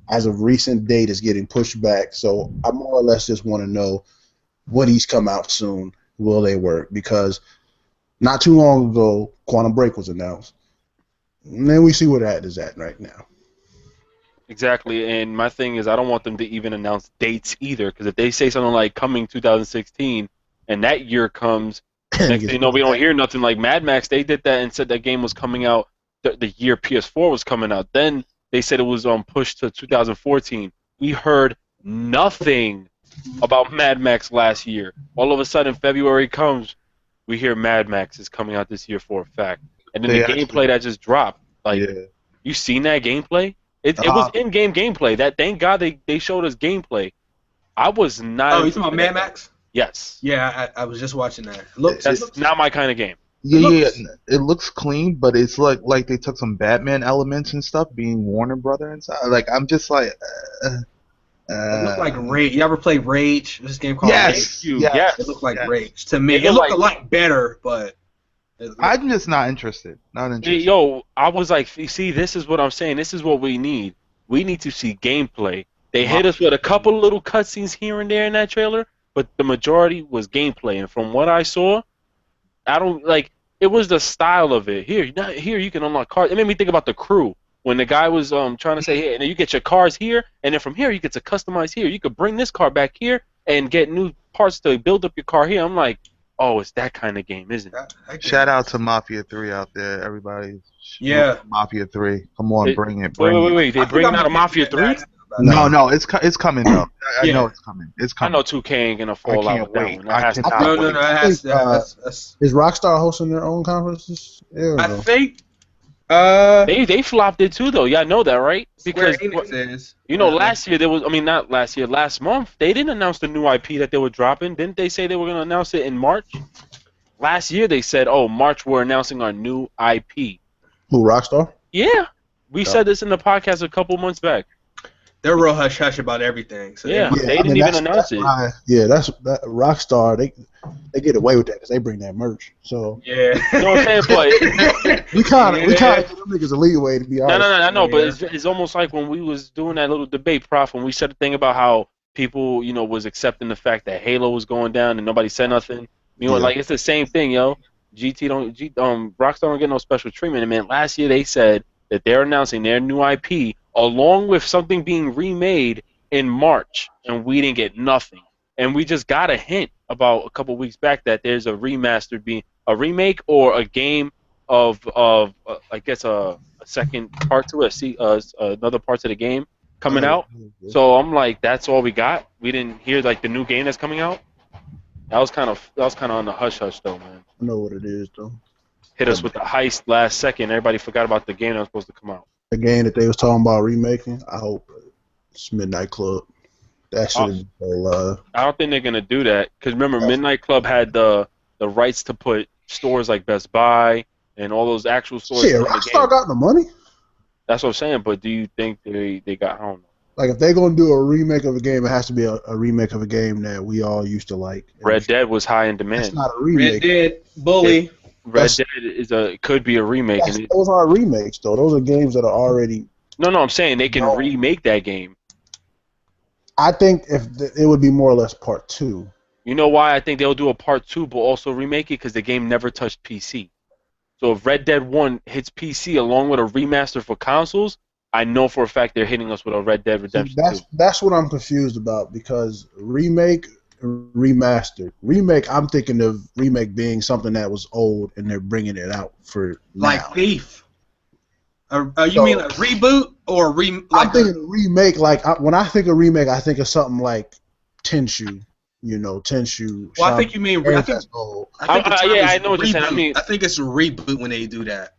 as of recent date, is getting pushed back. So I more or less just want to know, what these come out soon? Will they work? Because not too long ago, Quantum Break was announced. And then we see where that is at right now. Exactly, and my thing is I don't want them to even announce dates either, because if they say something like coming 2016, and that year comes, next thing you know, we don't hear nothing. Like Mad Max, they did that and said that game was coming out the year PS4 was coming out. Then they said it was pushed to 2014. We heard nothing about Mad Max last year. All of a sudden, February comes, we hear Mad Max is coming out this year for a fact. And then the gameplay that just dropped, you seen that gameplay? It was in-game gameplay. That thank God they showed us gameplay. I was not. Oh, you talking about Mad Max? Yes. Yeah, I was just watching that. That's not my kind of game. It looks clean, but it's like they took some Batman elements and stuff, being Warner Brother and stuff. Like I'm just like. It looked like Rage. You ever played Rage? This game called Rage? Yes. It looked like Rage to me. It looked a lot better, but. I'm just not interested. Yo, I was like, see, this is what I'm saying. This is what we need. We need to see gameplay. They hit us with a couple little cutscenes here and there in that trailer, but the majority was gameplay. And from what I saw, I don't like. It was the style of it. Here you can unlock cars. It made me think about The Crew when the guy was trying to say, hey, and then you get your cars here, and then from here you get to customize here. You could bring this car back here and get new parts to build up your car here. I'm like. Oh, it's that kind of game, isn't it? Shout out to Mafia 3 out there, everybody. Yeah. Mafia 3. Come on, bring it. Wait. They bringing out a Mafia 3? No, it's coming though. I know it's coming. I know 2K ain't gonna fall out with that one. I cannot No, it has. Is Rockstar hosting their own conferences? I think They flopped it too, though. Y'all know that, right? Square Because Enix is. you know, last year there was. I mean, not last year. Last month they didn't announce the new IP that they were dropping. Didn't they say they were going to announce it in March? Last year they said, "Oh, March we're announcing our new IP." Who, Rockstar? Yeah, we said this in the podcast a couple months back. They're real hush hush about everything. So Yeah, they didn't even announce it. That's Rockstar. They get away with that because they bring that merch. So yeah, You know what I'm saying? But we kind of give them niggas a leeway, to be honest. no, I know, but it's almost like when we was doing that little debate, Prof, when we said the thing about how people, you know, was accepting the fact that Halo was going down and nobody said nothing. You know, like it's the same thing, yo. Rockstar don't get no special treatment. And man, last year they said that they're announcing their new IP along with something being remade in March, and we didn't get nothing. And we just got a hint about a couple weeks back that there's a remastered being a remake or a game of I guess a second part to it, another parts of the game coming out. So I'm like, that's all we got. We didn't hear like the new game that's coming out. That was kind of on the hush hush though, man. I know what it is though. Hit us with the heist last second. Everybody forgot about the game that was supposed to come out. The game that they was talking about remaking. I hope it's Midnight Club. That should I don't think they're gonna do that because remember, Midnight Club had the rights to put stores like Best Buy and all those actual stores. Shit, Rockstar got the money. That's what I'm saying. But do you think they got? I don't know. Like if they're gonna do a remake of a game, it has to be a remake of a game that we all used to like. Red Dead was high in demand. That's not a remake. Red Dead, Bully. Red Dead could be a remake. Those aren't remakes though. Those are games that are already. No, I'm saying they can remake that game. I think it would be more or less part 2. You know why I think they'll do a part 2, but also remake it because the game never touched PC. So if Red Dead 1 hits PC along with a remaster for consoles, I know for a fact they're hitting us with a Red Dead Redemption 2. That's what I'm confused about because remake, remastered. Remake, I'm thinking of remake being something that was old and they're bringing it out for like now. Thief. You mean a reboot or I'm thinking remake. When I think of remake, I think of something like Tenchu. You know, Tenchu. Well, I think you mean. I think I know what you're saying. I mean, I think it's a reboot when they do that.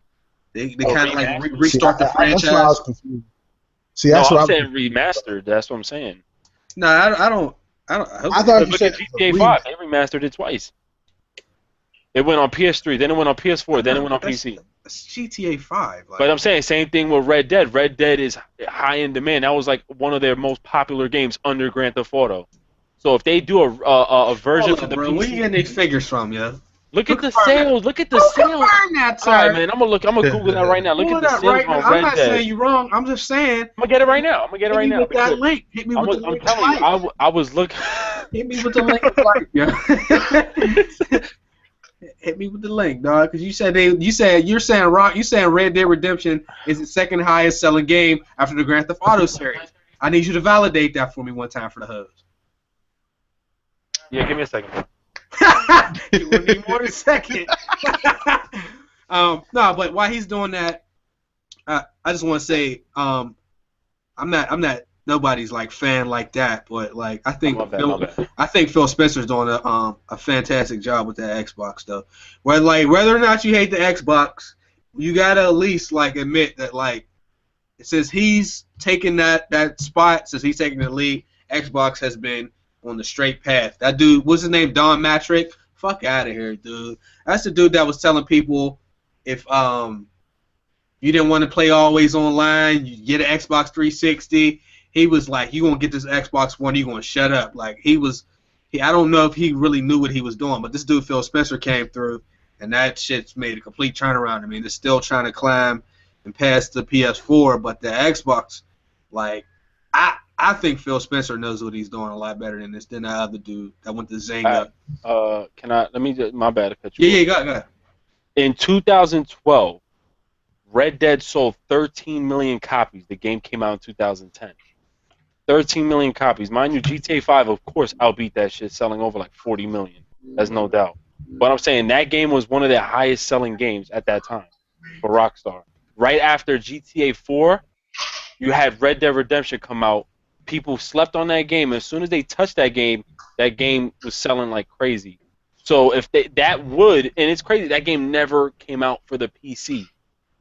They kind of like restart the franchise. That's why I was confused. See, that's what I'm saying. Remastered. That's what I'm saying. No, I don't. I thought you said GTA 5. They remastered it twice. It went on PS3, then it went on PS4, then it went on PC. It's GTA 5. But I'm saying same thing with Red Dead. Red Dead is high in demand. That was like one of their most popular games under Grand Theft Auto. So if they do a version for the PC, where you getting these figures from, yo? Look at the sales. Look at the sales. That, all right, man. I'm gonna Google that right now. Look at the sales on Red Dead. I'm not saying you're wrong. I'm just saying. I'm gonna get it right now. Hit me with that link. Hit me with the link. I'm telling you, I was looking. Hit me with the link. Yeah. Hit me with the link, dog. Because you're saying Red Dead Redemption is the second highest selling game after the Grand Theft Auto series. I need you to validate that for me one time for the hubs. Yeah, give me a second. It would be more than a second. No, but while he's doing that, I just want to say, I'm not nobody's like fan like that, but like I think Phil Spencer's doing a fantastic job with that Xbox though. Whether or not you hate the Xbox, you gotta at least like admit that like since he's taken that spot, since he's taking the lead, Xbox has been on the straight path. That dude, what's his name? Don Matrick. Fuck out of here, dude. That's the dude that was telling people if you didn't want to play always online, you get an Xbox 360. He was like, you gonna get this Xbox One, you gonna shut up. Like I don't know if he really knew what he was doing, but this dude Phil Spencer came through, and that shit's made a complete turnaround. I mean, it's still trying to climb and pass the PS4, but the Xbox, like, I think Phil Spencer knows what he's doing a lot better than that other dude that went to Zynga. My bad to cut you off. Yeah, go ahead. In 2012, Red Dead sold 13 million copies. The game came out in 2010. 13 million copies. Mind you, GTA 5, of course, outbeat that shit, selling over like 40 million. That's no doubt. But I'm saying that game was one of their highest selling games at that time for Rockstar. Right after GTA 4, you had Red Dead Redemption come out. People slept on that game. As soon as they touched that game was selling like crazy. So if and it's crazy, that game never came out for the PC.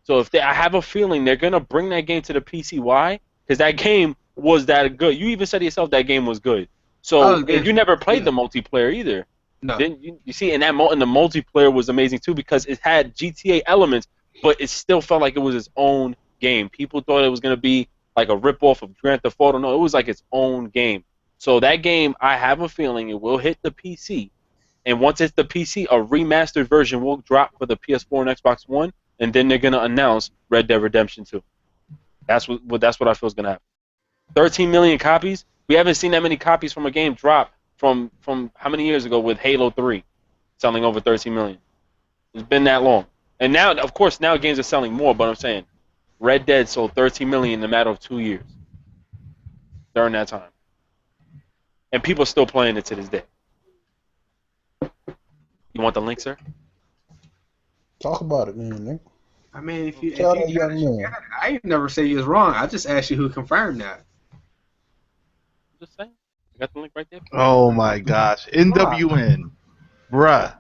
So I have a feeling they're gonna bring that game to the PC. Why? Because that game was that good. You even said to yourself that game was good. So and you never played the multiplayer either. No. Then you see, and the multiplayer was amazing too because it had GTA elements, but it still felt like it was its own game. People thought it was gonna be like a ripoff of Grand Theft Auto. No, it was like its own game. So that game, I have a feeling it will hit the PC. And once it's the PC, a remastered version will drop for the PS4 and Xbox One, and then they're gonna announce Red Dead Redemption 2. That's what I feel is gonna happen. 13 million copies. We haven't seen that many copies from a game drop from how many years ago with Halo 3 selling over 13 million. It's been that long. And now, of course, now games are selling more, but I'm saying Red Dead sold 13 million in a matter of 2 years during that time. And people are still playing it to this day. You want the link, sir? Talk about it, man, Nick. I mean, if you Tell that young man. I ain't never say you was wrong. I just asked you who confirmed that. Just saying. I got the link right there. Oh my gosh, NWN, bruh.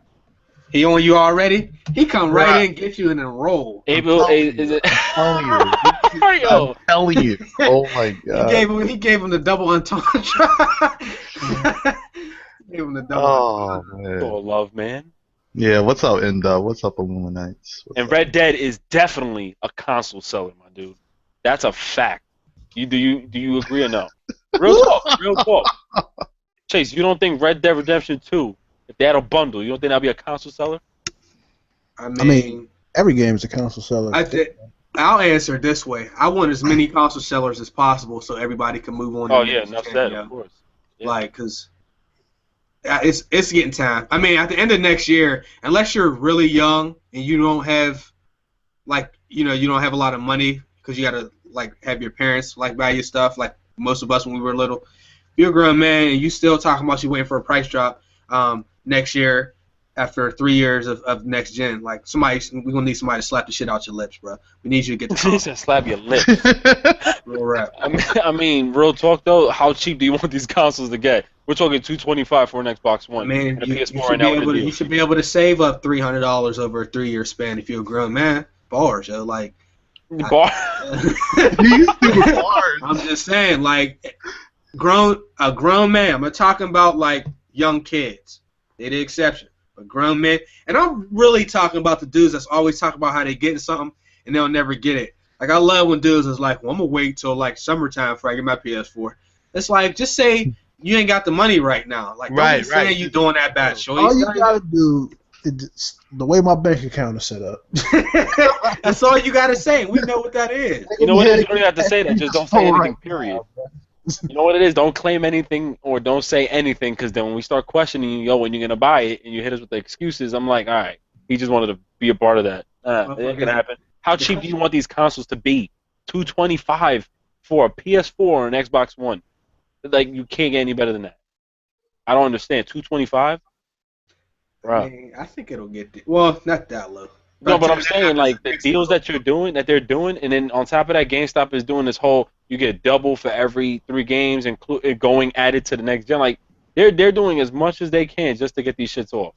He on you already? He come right in, get you in a roll. Abel, is it? I'm telling you. I'm telling you. Oh my god. He gave him the double entendre. Gave him the double entendre. Man. Oh, love, man. Yeah, what's up, Endo? What's up, Illuminates? And Red Dead is definitely a console seller, my dude. That's a fact. Do you agree or no? Real talk. Chase, you don't think Red Dead Redemption 2, if they had a bundle, you don't think that'd be a console seller? I mean every game is a console seller. I'll answer it this way. I want as many console sellers as possible so everybody can move on. Oh yeah, enough said, of course. Yeah. Like, cause it's getting time. I mean, at the end of next year, unless you're really young and you don't have, like, you don't have a lot of money because you gotta like have your parents like buy your stuff, like most of us when we were little. If you're a grown man and you still talking about you waiting for a price drop next year after 3 years of next gen, like we're gonna need somebody to slap the shit out your lips, bro. We need you to get the console. Slap your lips. Real rap. I mean, real talk though. How cheap do you want these consoles to get? We're talking $225 for an Xbox One. I mean, you should be able to save up $300 over a 3-year span if you're a grown man. Bars, yo, like. Bars. I'm just saying, like, a grown man. I'm not talking about like young kids. They're the exception. But grown men, and I'm really talking about the dudes that's always talking about how they getting something and they'll never get it. Like, I love when dudes is like, well, I'm gonna wait till like summertime before I get my PS4. It's like, just say you ain't got the money right now. Like, don't be saying you doing that bad choice. All you gotta do is the way my bank account is set up. That's all you gotta say. We know what that is. You know what it is? You don't even have to say that. Just don't say anything, period. You know what it is? Don't claim anything or don't say anything, because then when we start questioning you, when you're going to buy it, and you hit us with the excuses, I'm like, all right, he just wanted to be a part of that. It ain't going to happen. How cheap do you want these consoles to be? $225 for a PS4 or an Xbox One. Like, you can't get any better than that. I don't understand. $225? I mean, I think it'll get well, not that low. No, but I'm saying, like, the deals that they're doing, and then on top of that, GameStop is doing this whole, you get double for every 3 games, going added to the next gen. Like, they're doing as much as they can just to get these shits off.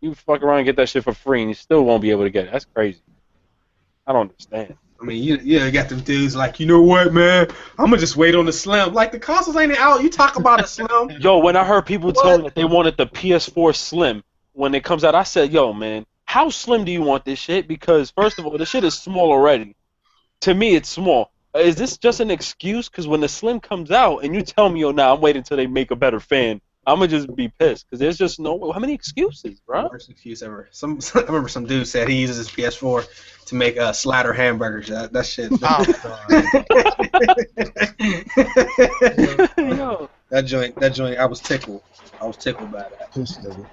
You fuck around and get that shit for free, and you still won't be able to get it. That's crazy. I don't understand. I mean, you got them dudes like, you know what, man? I'm going to just wait on the Slim. Like, the consoles ain't out. You talk about a Slim. Yo, when I heard people tell me that they wanted the PS4 Slim when it comes out, I said, yo, man, how slim do you want this shit? Because, first of all, the shit is small already. To me, it's small. Is this just an excuse? Because when the Slim comes out and you tell me, yo, nah, I'm waiting until they make a better fan, I'm going to just be pissed. Because there's just no... How many excuses, bro? Worst excuse ever. I remember some dude said he uses his PS4 to make slider hamburgers. That shit. That joint, I was tickled. I was tickled by that.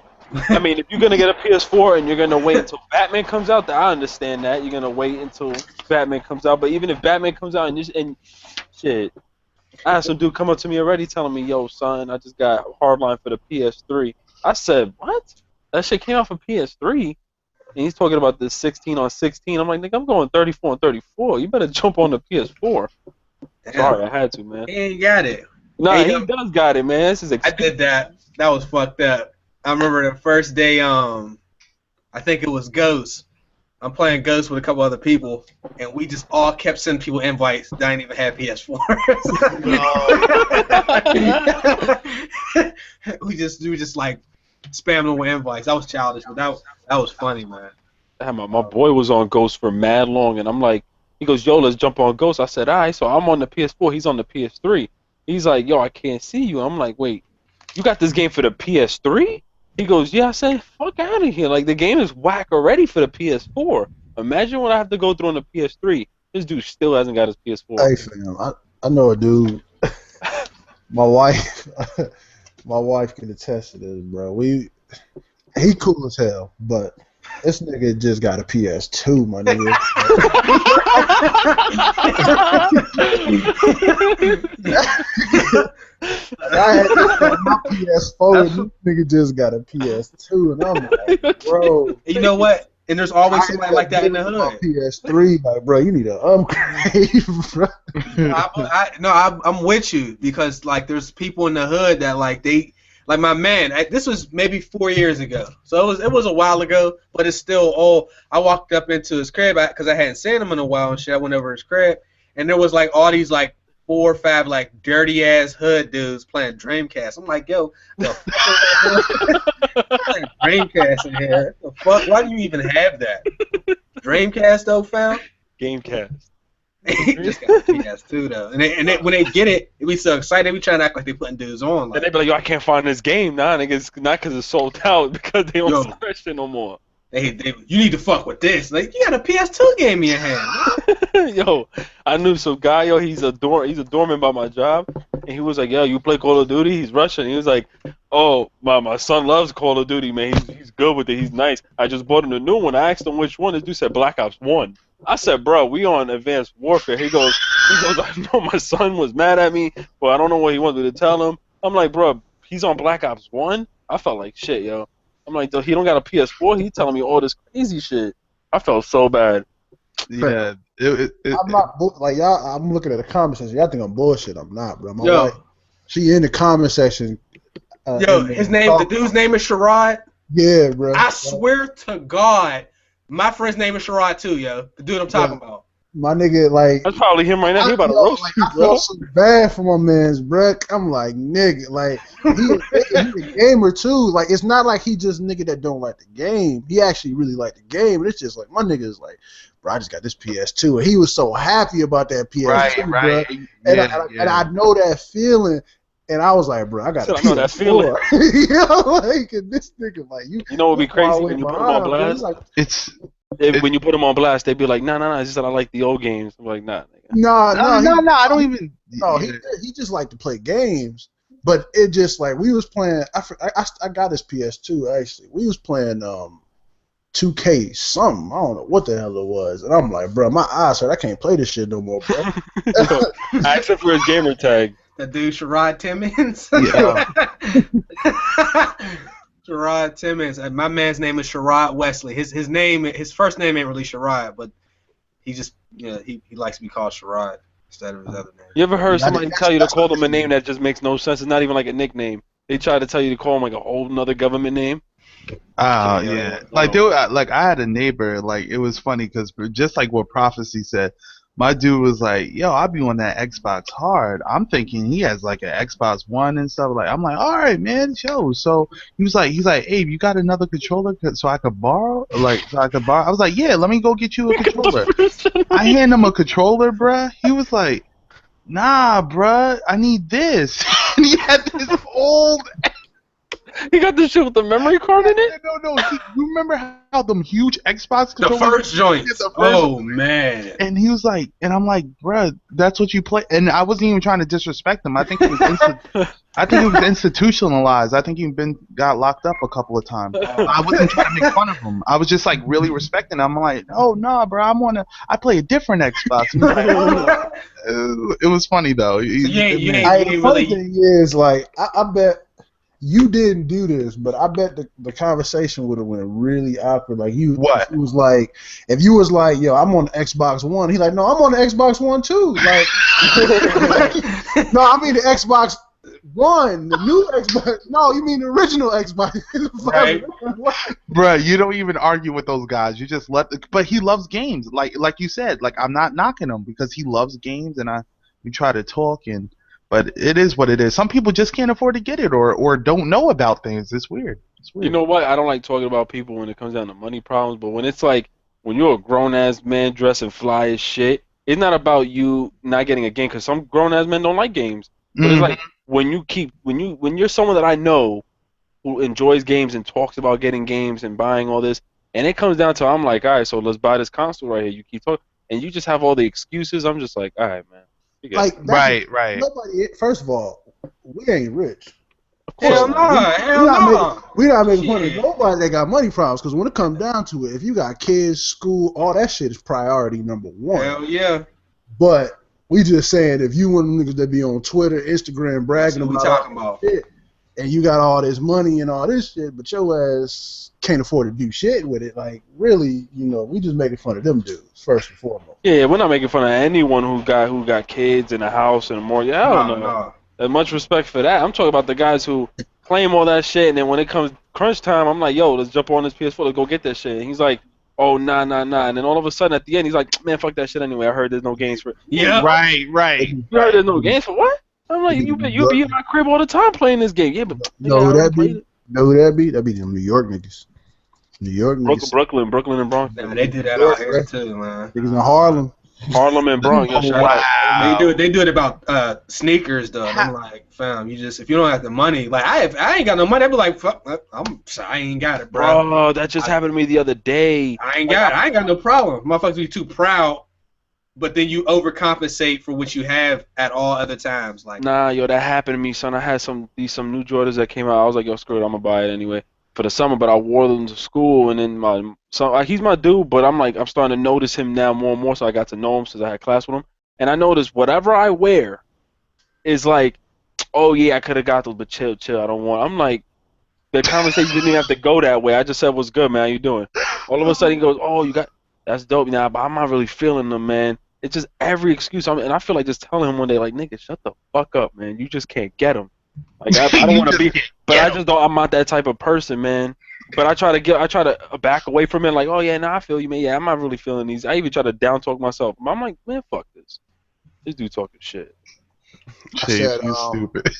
I mean, if you're going to get a PS4 and you're going to wait until Batman comes out, I understand that. You're going to wait until Batman comes out. But even if Batman comes out and shit, I had some dude come up to me already telling me, yo, son, I just got Hardline for the PS3. I said, what? That shit came out for PS3? And he's talking about this 16 on 16. I'm like, nigga, I'm going 34 on 34. You better jump on the PS4. Damn. Sorry, I had to, man. He ain't got it. No, he does got it, man. This is I did that. That was fucked up. I remember the first day, I think it was Ghost. I'm playing Ghost with a couple other people, and we just all kept sending people invites that didn't even have PS4. we just like spamming them with invites. That was childish, but that was funny, man. My boy was on Ghost for mad long, and I'm like, he goes, yo, let's jump on Ghost. I said, all right, so I'm on the PS4. He's on the PS3. He's like, yo, I can't see you. I'm like, wait, you got this game for the PS3? He goes, yeah. I said, fuck out of here. Like, the game is whack already for the PS4. Imagine what I have to go through on the PS3. This dude still hasn't got his PS4. Hey, fam, I know a dude. My wife can attest to this, bro. He cool as hell, but this nigga just got a PS2, my nigga. I had my PS4, and this nigga just got a PS2, and I'm like, bro. You know what? And there's always somebody like that in the hood. PS3, like, bro, you need to upgrade, bro. I'm with you because like there's people in the hood that like my man. This was maybe 4 years ago, so it was a while ago, but it's still old. I walked up into his crib because I hadn't seen him in a while and shit. I went over his crib, and there was like all these like 4 or 5 like dirty ass hood dudes playing Dreamcast. I'm like, yo, the fuck playing Dreamcast in here? The fuck? Why do you even have that? Dreamcast though, fam? Gamecast. He just got the PS2 though, and when they get it, they be so excited. We trying to act like they putting dudes on. Like, and they be like, yo, I can't find this game. Nah, nigga, it's not because it's sold out, because they don't sell that shit no more. You need to fuck with this. Like, you got a PS2 game in your hand. Yo, I knew some guy, yo, he's a doorman by my job, and he was like, yo, you play Call of Duty? He's Russian. He was like, oh, my son loves Call of Duty, man. He's good with it. He's nice. I just bought him a new one. I asked him which one. This dude said Black Ops 1. I said, bro, we on Advanced Warfare. He goes, I know my son was mad at me, but I don't know what he wanted to tell him. I'm like, bro, he's on Black Ops 1? I felt like shit, yo. I'm like, he don't got a PS4. He telling me all this crazy shit. I felt so bad. Yeah, I'm not like y'all. I'm looking at the comment section. Y'all think I'm bullshit. I'm not, bro. My wife, she in the comment section. The dude's name is Sherrod. Yeah, bro. I swear to God, my friend's name is Sherrod too, yo. The dude I'm talking about. My nigga, like, that's probably him right now. He about to roast you, I feel so bad for my man's, bro. I'm like, nigga, like, he a gamer too. Like, it's not like he just nigga that don't like the game. He actually really like the game. But it's just like my nigga is like, bro, I just got this PS2, and he was so happy about that PS2, right. Bro. And I know that feeling. And I was like, bro, I got a PS4. I know that feeling. You know, like, and this nigga, like, you know what would be crazy when you put him on blast? Like, when you put them on blast, they'd be like, nah, it's just that I like the old games. I'm like, nah, nigga. No, I don't even. No, he just liked to play games, but it just like we was playing. I got his PS2 actually. We was playing 2K something. I don't know what the hell it was, and I'm like, bro, my eyes hurt. I can't play this shit no more, bro. Except for his gamer tag. The dude Sherrod Timmons. Yeah. Sherrod Timmons. My man's name is Sherrod Wesley. His first name ain't really Sherrod, but he just he likes to be called Sherrod instead of his other name. You ever heard somebody tell you to call them a name that just makes no sense? It's not even like a nickname. They try to tell you to call them like a whole nother government name. Yeah. Like I had a neighbor. Like, it was funny because just like what Prophecy said. My dude was like, yo, I'll be on that Xbox hard. I'm thinking he has like an Xbox One and stuff. Like, I'm like, all right, man, show. So he's like, hey, you got another controller so I could borrow? I was like, yeah, let me go get you a controller. I hand him a controller, bruh. He was like, nah, bruh, I need this. And he had this old. He got this shit with the memory card in it? No. You remember how them huge Xbox controllers? The first joint. Oh, man. And he was like, and I'm like, bruh, that's what you play. And I wasn't even trying to disrespect him. I think he was institutionalized. I think he got locked up a couple of times. I wasn't trying to make fun of him. I was just like really respecting him. I'm like, oh no, bro, I play a different Xbox. It was funny though. The funny thing is, like, I bet. You didn't do this, but I bet the conversation would have went really awkward. Like, what? It was like, if you was like, yo, I'm on the Xbox One. He's like, no, I'm on the Xbox One too. Like, no, I mean the Xbox One, the new Xbox. No, you mean the original Xbox. Right. Bruh, you don't even argue with those guys. You just let. But he loves games, like you said. Like I'm not knocking him because he loves games, and we try to talk but it is what it is. Some people just can't afford to get it or don't know about things. It's weird. It's weird. You know what? I don't like talking about people when it comes down to money problems, but when it's like when you're a grown ass man dressing fly as shit, it's not about you not getting a game because some grown ass men don't like games. But it's like when you're someone that I know who enjoys games and talks about getting games and buying all this, and it comes down to I'm like, all right, so let's buy this console right here. You keep talking, and you just have all the excuses. I'm just like, all right, man. Like right. Nobody. First of all, we ain't rich. Hell no. We not making fun of nobody that got money problems because when it comes down to it, if you got kids, school, all that shit is priority number one. Hell yeah. But we just saying if you one of them niggas that be on Twitter, Instagram bragging about shit, and you got all this money and all this shit, but your ass can't afford to do shit with it, like really, we just making fun of them dudes first and foremost. Yeah, we're not making fun of anyone who got kids in a house and more. Yeah, I don't know. Much respect for that. I'm talking about the guys who claim all that shit, and then when it comes crunch time, I'm like, yo, let's jump on this PS4, let's go get that shit. And he's like, oh, nah. And then all of a sudden, at the end, he's like, man, fuck that shit ananyway. I heard there's no games for it. Yeah. Right. You heard there's no games for what? I'm like, you be in my crib all the time playing this game. Yeah, but know who that be? That'd be them New York niggas. New York niggas. Brooklyn and Bronx. Nah, they do that out here too, man. Niggas in Harlem And Bronx. Yo, shout out. They do it about sneakers though. I'm like, fam, if you don't have the money, like I ain't got no money. I'd be like, fuck, I ain't got it, bro. Bro, that just happened to me the other day. I ain't got no problem. Motherfuckers be too proud, but then you overcompensate for what you have at all other times. Like, nah, yo, that happened to me, son. I had some new Jordans that came out. I was like, yo, screw it, I'm gonna buy it anyway for the summer. But I wore them to school, and then he's my dude, but I'm starting to notice him now more and more. So I got to know him since I had class with him, and I noticed whatever I wear is like, oh yeah, I could have got those, but chill, I don't want. I'm like, the conversation didn't even have to go that way. I just said, what's good, man? How you doing? All of a sudden he goes, oh, you got that's dope now, but I'm not really feeling them, man. It's just every excuse. And I feel like just telling him one day, like, nigga, shut the fuck up, man. You just can't get them. Like, I don't want to be, but I just don't. I'm not that type of person, man. But I try to back away from it, like, oh yeah, I feel you, man. Yeah, I'm not really feeling these. I even try to down talk myself. I'm like, man, fuck this. This dude talking shit. said, you stupid.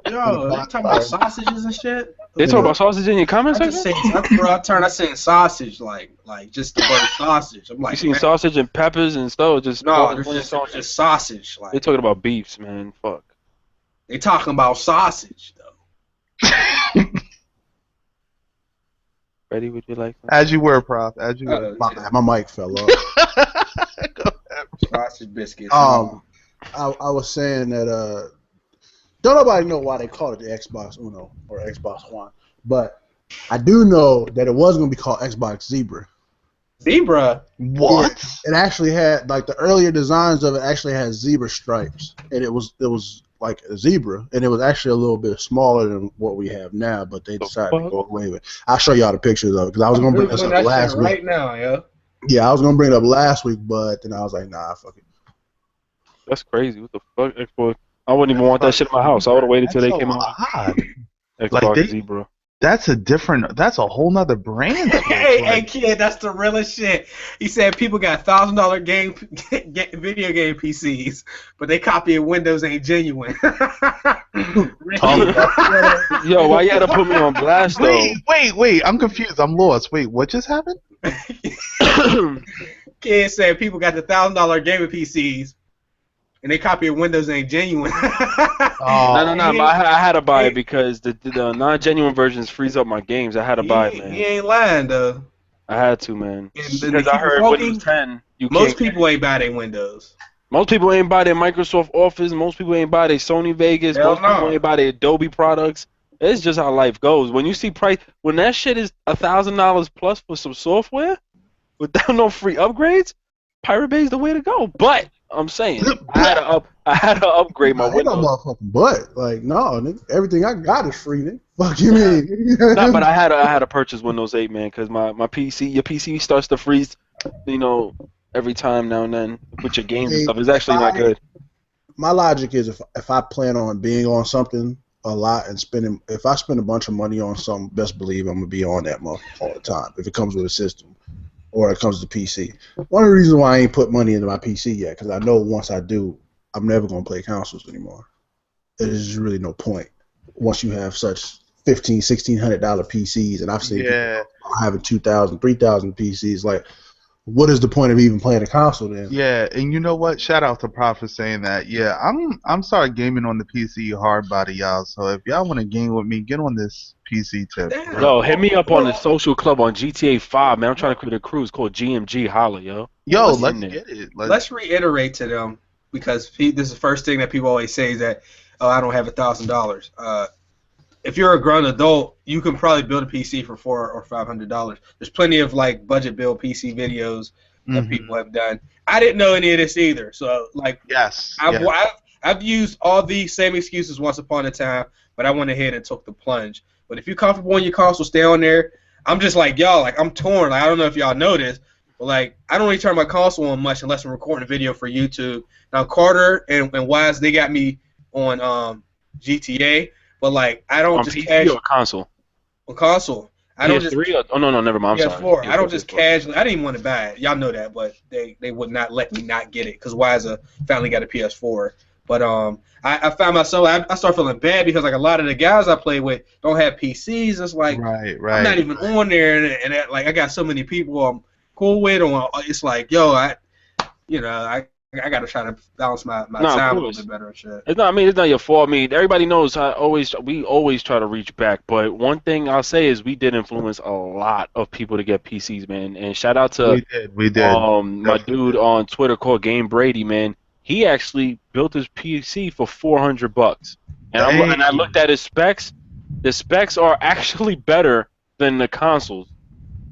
yo, they talking about sausages and shit. They talk about sausage in your comments I just section? say, I saying sausage, like just the word sausage. I'm like, You seen sausage and peppers and stuff? Just just sausage. Like They talking about beefs, man. Fuck. they talking about sausage though. Ready? Would you like? As you were, Prof. As you were. My mic fell off. Go ahead. Sausage biscuits. I was saying that don't nobody know why they call it the Xbox Uno or Xbox One, but I do know that it was gonna be called Xbox Zebra. Zebra. What? It actually had like the earlier designs of it actually had zebra stripes, and it was like a zebra, and it was actually a little bit smaller than what we have now, but they decided to go away with it. I'll show y'all the pictures of it because I was gonna bring this up last week. Right now, yo. Yeah, I was gonna bring it up last week, but then I was like, nah, fuck it. That's crazy. What the fuck, Xbox? I wouldn't even want that shit in my house. I would have waited till they came out. Xbox Zebra. That's a whole nother brand. Hey, kid, that's the realest shit. He said people got $1,000 video game PCs, but they copying Windows ain't genuine. Yo, why you had to put me on blast though? Wait, I'm confused. I'm lost. Wait, what just happened? Kid said people got the $1,000 gaming PCs, and they copying Windows ain't genuine. No. I had to buy it because the non-genuine versions freeze up my games. I had to buy it, man. He ain't lying though. I had to, man. Because I heard Windows 10. Most people ain't buy their Windows. Most people ain't buy their Microsoft Office. Most people ain't buy their Sony Vegas. Most people ain't buy their Adobe products. It's just how life goes. When you see price, when that shit is $1,000 plus for some software without no free upgrades, Pirate Bay is the way to go. But I'm saying, I had to upgrade my Windows. No motherfucking butt. Like, no, nigga, everything I got is free, nigga. Fuck you mean? No, but I had to purchase Windows 8, man, because my PC, your PC starts to freeze, every time now and then with your games and stuff. It's actually not good. my logic is if I plan on being on something a lot and if I spend a bunch of money on something, best believe I'm gonna be on that all the time. If it comes with a system or it comes to PC, one of the reasons why I ain't put money into my PC yet, because I know once I do, I'm never gonna play consoles anymore. There's really no point once you have such $1,500, $1,600 PCs, and I've seen people having 2,000, 3,000 PCs. Like, what is the point of even playing a console then? Yeah, and you know what? Shout out to Prof for saying that. Yeah, I'm started gaming on the PC hard body, y'all. So if y'all want to game with me, get on this PC tip. Yo, hit me up on the social club on GTA 5, man. I'm trying to create a crew. It's called GMG. Holla, yo. Yo, let's get it. Let's reiterate to them, because this is the first thing that people always say is that, oh, I don't have $1,000. If you're a grown adult, you can probably build a PC for $400 or $500. There's plenty of like budget build PC videos that people have done. I didn't know any of this either, so like, I've used all these same excuses once upon a time, but I went ahead and took the plunge. But if you're comfortable in your console, stay on there. I'm just like y'all, like I'm torn. Like I don't know if y'all know this, but like I don't really turn my console on much unless I'm recording a video for YouTube. Now Carter and Wise, they got me on GTA. But like I don't on just PC or console. On console, I don't just. Oh no, never mind. I'm sorry. I don't just casually. I didn't even want to buy it. Y'all know that, but they would not let me not get it because Wiza finally got a PS4. But I found myself. I started feeling bad because like a lot of the guys I play with don't have PCs. It's like right. I'm not even on there, and like I got so many people I'm cool with. Or it's like I got to try to balance my time a little bit better and shit. It's not your fault. I mean, everybody knows we always try to reach back. But one thing I'll say is we did influence a lot of people to get PCs, man. And shout out to we did. My dude on Twitter called Game Brady, man. He actually built his PC for $400. And I looked at his specs. The specs are actually better than the consoles.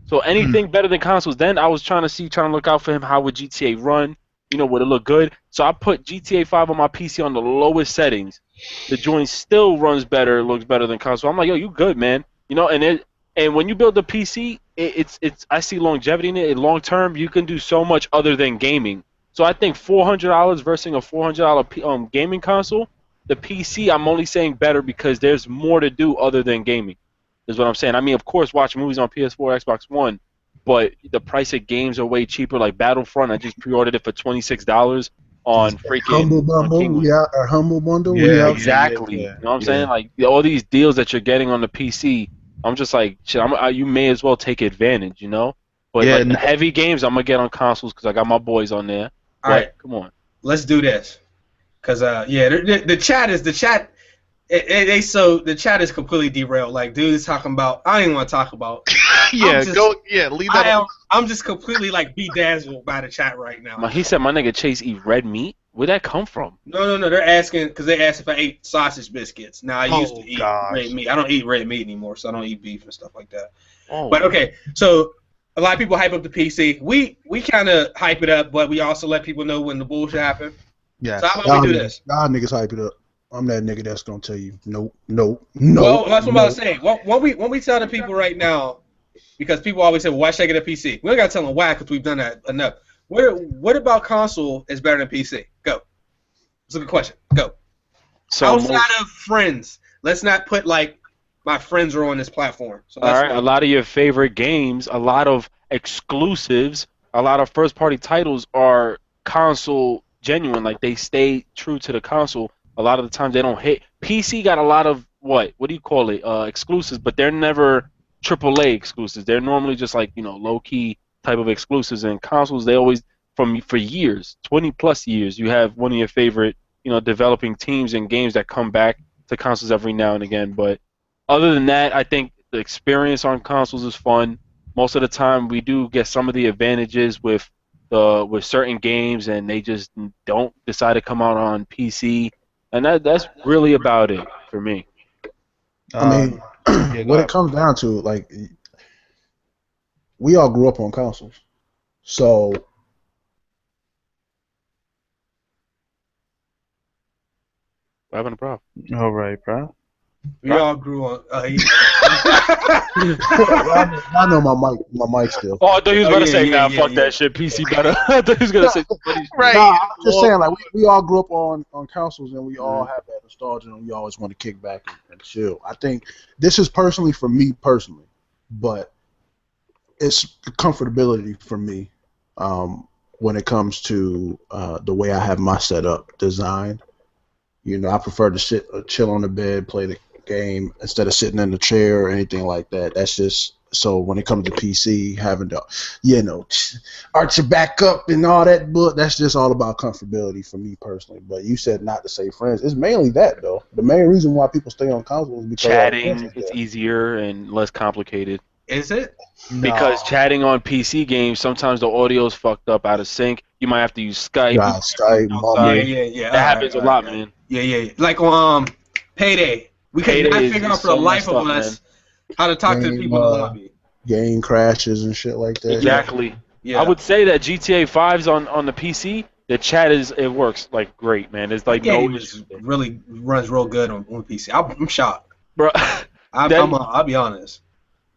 So anything better than consoles. Then I was trying to look out for him. How would GTA run? Would it look good? So I put GTA 5 on my PC on the lowest settings. The joint still runs better, looks better than console. I'm like, yo, you good, man. And when you build a PC, I see longevity in it. Long term, you can do so much other than gaming. So I think $400 versus a $400 gaming console, the PC I'm only saying better because there's more to do other than gaming. Is what I'm saying. I mean, of course, watch movies on PS4, Xbox One. But the price of games are way cheaper. Like Battlefront, I just pre-ordered it for $26 on freaking Humble Bundle. Or Humble Bundle. Yeah, exactly. You know what I'm saying? Like all these deals that you're getting on the PC, I'm just like, shit. You may as well take advantage, But the heavy games, I'm gonna get on consoles because I got my boys on there. All right, come on. Let's do this. Cause the chat. The chat is completely derailed. Like, dude is talking about. I don't even want to talk about. Leave that. I'm just completely like bedazzled by the chat right now. He said my nigga Chase eat red meat. Where'd that come from? No. They're asking because they asked if I ate sausage biscuits. Now I used to eat red meat. I don't eat red meat anymore, so I don't eat beef and stuff like that. But okay, so a lot of people hype up the PC. We kind of hype it up, but we also let people know when the bullshit happens. Yeah. So how about we do this? Y'all niggas hype it up. I'm that nigga that's gonna tell you no. Well, that's what I'm about to say. When we tell the people right now, because people always say, well, why should I get a PC? We don't gotta tell them why, because we've done that enough. What about console is better than PC? Go. It's a good question. Go. So outside of friends, let's not put like my friends are on this platform. So all right, a lot of your favorite games, a lot of exclusives, a lot of first-party titles are console genuine. Like they stay true to the console. A lot of the times they don't hit. PC got a lot of what do you call it? Exclusives, but they're never AAA exclusives. They're normally just like low-key type of exclusives. And consoles, they always for years, 20+ years, you have one of your favorite developing teams and games that come back to consoles every now and again. But other than that, I think the experience on consoles is fun. Most of the time, we do get some of the advantages with certain games, and they just don't decide to come out on PC. And that's really about it for me. I mean, what it comes down to, like, we all grew up on consoles. So, what happened to Bro? All right, bro. We all grew on. I know my mic still. Oh, I thought he was about to say, yeah, fuck yeah. that shit, PC better. I thought he was going to say funny shit. Right. Nah, I'm just saying, like we all grew up on consoles, and we all have that nostalgia, and we always want to kick back and chill. I think this is personally for me personally, but it's comfortability for me when it comes to the way I have my setup designed. You know, I prefer to chill on the bed, play the game instead of sitting in the chair or anything like that. That's just so when it comes to PC, having to, arch your back up and all that, but that's just all about comfortability for me personally. But you said not to say friends. It's mainly that though. The main reason why people stay on consoles is because Chatting, it's easier and less complicated. Is it? Because chatting on PC games, sometimes the audio's fucked up, out of sync. You might have to use Skype. Yeah. That happens a lot, man. Yeah. Like on Payday, we could not figure out for the life of us how to talk to people in the lobby. Game crashes and shit like that. Exactly. Yeah. I would say that GTA 5's on the PC. The chat it works like great, man. It's like game really runs real good on PC. I'm shocked, bro. I'll be honest.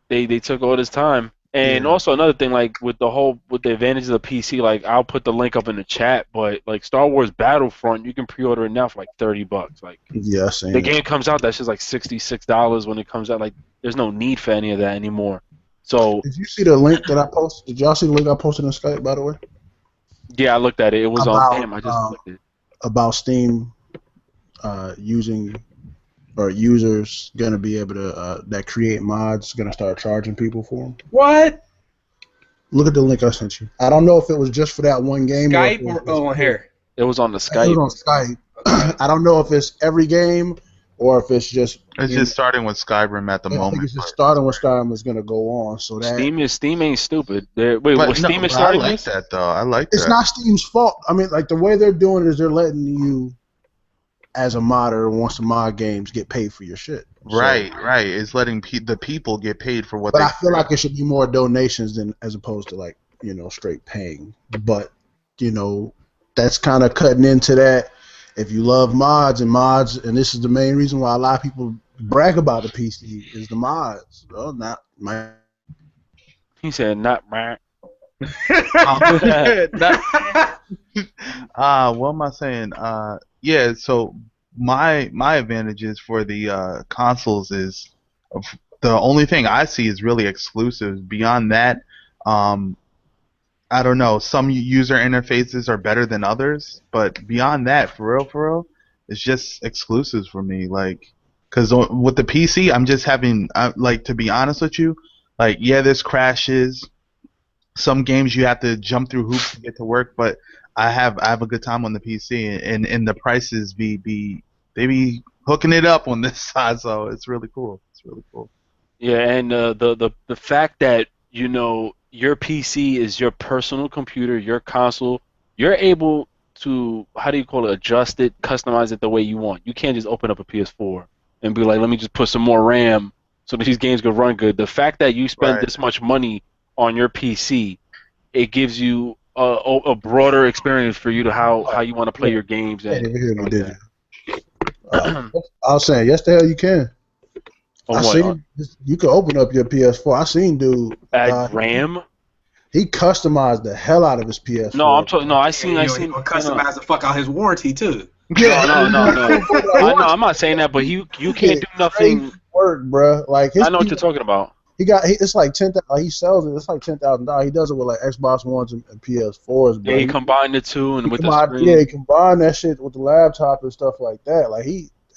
They took all this time, and also another thing, like with the advantages of the PC, like I'll put the link up in the chat, but like Star Wars Battlefront, you can pre-order it now for like $30. Like the game comes out, that's just like $66 when it comes out. Like there's no need for any of that anymore. So did you see the link that I posted? Did y'all see the link I posted in Skype, by the way? Yeah, I looked at it. It was on. Damn, I just clicked it. About Steam using. Or users gonna be able to that create mods gonna start charging people for them? What? Look at the link I sent you. I don't know if it was just for that one game. Skype or on here? It was on the Skype. It was on Skype. Okay. I don't know if it's every game or if it's just. It's just starting with Skyrim at the moment. I think it's just starting with Skyrim is gonna go on. So that Steam ain't stupid. Steam is starting I like that though. I like that. It's not Steam's fault. I mean, like the way they're doing it is they're letting you, as a modder, wants to mod games, get paid for your shit. Right. It's letting the people get paid for what. But I feel like it should be more donations than as opposed to like straight paying. But that's kind of cutting into that. If you love mods, and this is the main reason why a lot of people brag about the PC is the mods. Well, not my. He said not my. What am I saying? Yeah, so my advantages for the consoles is the only thing I see is really exclusives. Beyond that, I don't know. Some user interfaces are better than others, but beyond that, for real, it's just exclusives for me. Like, because with the PC, I'm just having to be honest with you, like there's crashes. Some games you have to jump through hoops to get to work, but I have a good time on the PC, and the prices they be hooking it up on this side, so it's really cool. Yeah, and the fact that your PC is your personal computer, your console, you're able to adjust it, customize it the way you want. You can't just open up a PS4 and be like, let me just put some more RAM so that these games can run good. The fact that you spend this much money on your PC, it gives you a broader experience for you to how you want to play your games. And I was saying, yes, the hell you can. You can open up your PS4. I seen dude add RAM. He customized the hell out of his PS4. No, I'm talking. No, I seen. Customize the fuck out his warranty too. No. I'm not saying that, but you can't do nothing. Work, bro. Like I know what you're talking about. It's like he sells it. It's like $10,000. He does it with like Xbox Ones and PS4s. Yeah, he combined the two and with the screen. Yeah, he combined that shit with the laptop and stuff like that. Like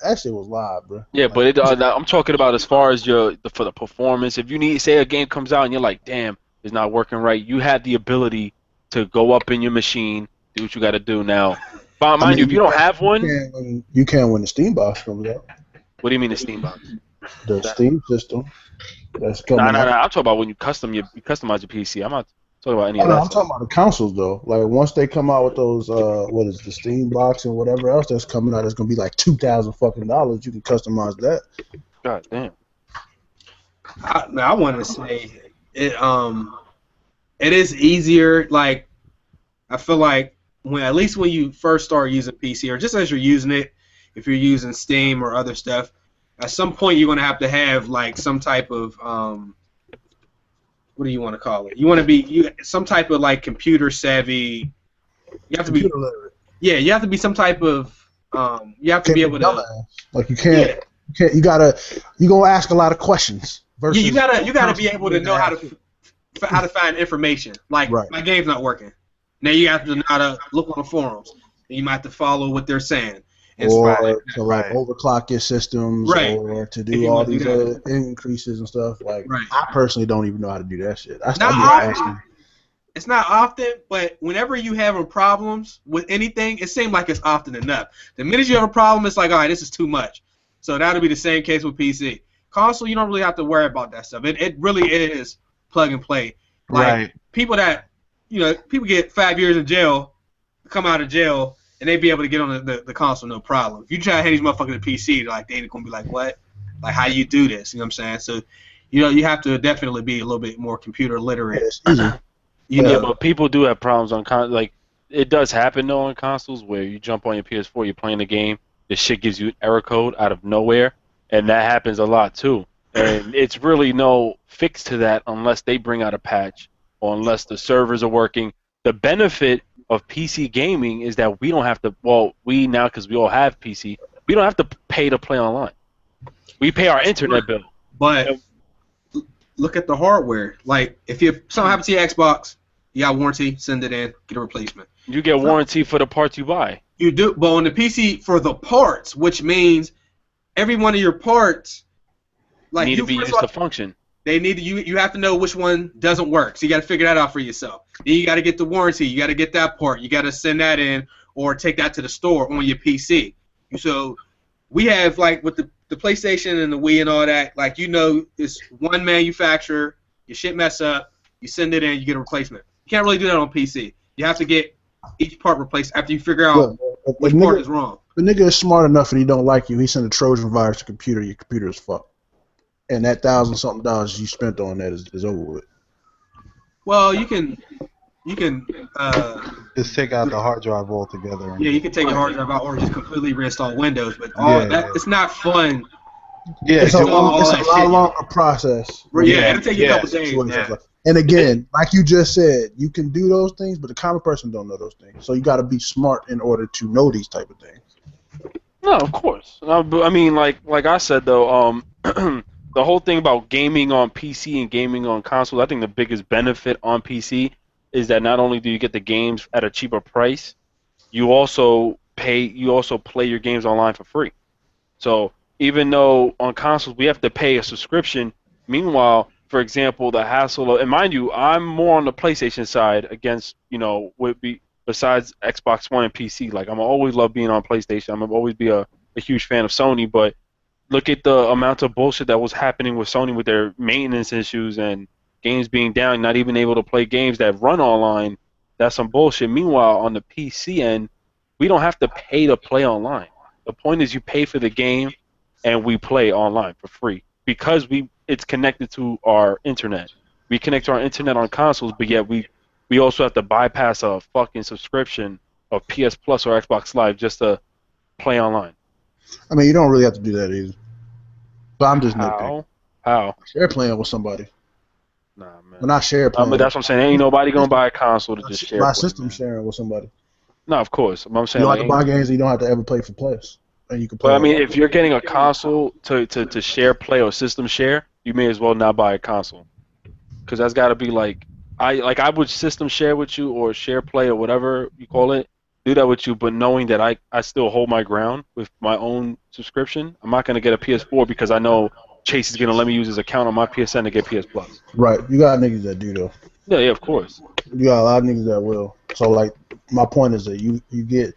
that shit was live, bro. Yeah, but I'm talking about as far as for the performance. If you say a game comes out and you're like, damn, it's not working right, you have the ability to go up in your machine, do what you got to do now. But mind you, if you don't have one, you can when the Steam box comes out. What do you mean the Steam box? The Steam system. That's coming out. No. I'm talking about when you customize your PC. I'm not talking about any of that. I'm talking about the consoles though. Like once they come out with those, what is the Steam box and whatever else that's coming out, it's gonna be like $2,000 fucking dollars. You can customize that. God damn. I want to say it. It is easier. Like I feel like at least when you first start using PC, or just as you're using it, if you're using Steam or other stuff, at some point you're gonna have to have like some type of what do you want to call it? You want to be some type of like computer savvy. You have to be Computer literate. Yeah, you have to be some type of you have to be able to like you can't you gotta ask a lot of questions. Versus you gotta be able to know how to find information. Like my game's not working. Now you have to know how to look on the forums. And you might have to follow what they're saying. Or to like overclock your systems, or to do all these other increases and stuff. Like I personally don't even know how to do that shit. It's not often, but whenever you having problems with anything, it seems like it's often enough. The minute you have a problem, it's like, all right, this is too much. So that'll be the same case with PC. Console, you don't really have to worry about that stuff. It really is plug and play. Like people that, people get 5 years in jail, come out of jail, and they be able to get on the console no problem. If you try to hand these motherfuckers to PC, like they're gonna be like, what? Like how you do this? You know what I'm saying? So, you have to definitely be a little bit more computer literate. Yeah, but people do have problems on like it does happen though on consoles where you jump on your PS4, you're playing the game, the shit gives you an error code out of nowhere, and that happens a lot too. And it's really no fix to that unless they bring out a patch or unless the servers are working. The benefit of PC gaming is that we don't have to. Well, we now because we all have PC, we don't have to pay to play online. We pay our internet bill. But look at the hardware. Like, if something happens to your Xbox, you got warranty, send it in, get a replacement. You get warranty for the parts you buy. You do, but on the PC for the parts, which means every one of your parts, like need to be used to function. They need to, you have to know which one doesn't work. So you got to figure that out for yourself. Then you got to get the warranty. You got to get that part. You got to send that in or take that to the store on your PC. So we have, like, with the PlayStation and the Wii and all that, like, it's one manufacturer, your shit mess up, you send it in, you get a replacement. You can't really do that on PC. You have to get each part replaced after you figure out which part is wrong. The nigga is smart enough and he don't like you. He sent a Trojan virus to computer. Your computer is fucked. And that $1,000-something you spent on that is over with. Well, you can just take out the hard drive altogether. Yeah, you can take your hard drive out or just completely reinstall Windows, but it's not fun. Yeah, it's a lot longer process. Yeah, it'll take you a couple days. Yeah. And again, like you just said, you can do those things, but the common person don't know those things. So you got to be smart in order to know these type of things. No, of course. I mean, like I said though, the whole thing about gaming on PC and gaming on console, I think the biggest benefit on PC is that not only do you get the games at a cheaper price, you also play your games online for free. So even though on consoles we have to pay a subscription, meanwhile, for example, the hassle of, and mind you, I'm more on the PlayStation side against, besides Xbox One and PC. Like, I'm always love being on PlayStation. I'm always be a huge fan of Sony, but look at the amount of bullshit that was happening with Sony with their maintenance issues and games being down, not even able to play games that run online. That's some bullshit. Meanwhile, on the PC end, we don't have to pay to play online. The point is you pay for the game and we play online for free because it's connected to our internet. We connect to our internet on consoles, but yet we also have to bypass a fucking subscription of PS Plus or Xbox Live just to play online. I mean, you don't really have to do that either. But I'm just nitpicking. How? Share playing with somebody. Nah, man. When I share playing. But that's what I'm saying. Ain't nobody gonna buy a console to just share. My system sharing with somebody. No, of course. I'm saying you don't have to buy games that you don't have to ever play for players. And you can play. But I mean, if you're getting a console to share play or system share, you may as well not buy a console. Because that's got to be like I would system share with you or share play or whatever you call it, do that with you, but knowing that I still hold my ground with my own subscription. I'm not going to get a PS4 because I know Chase is going to let me use his account on my PSN to get PS Plus. Right. You got niggas that do, though. Yeah, of course. You got a lot of niggas that will. So, like, my point is that you get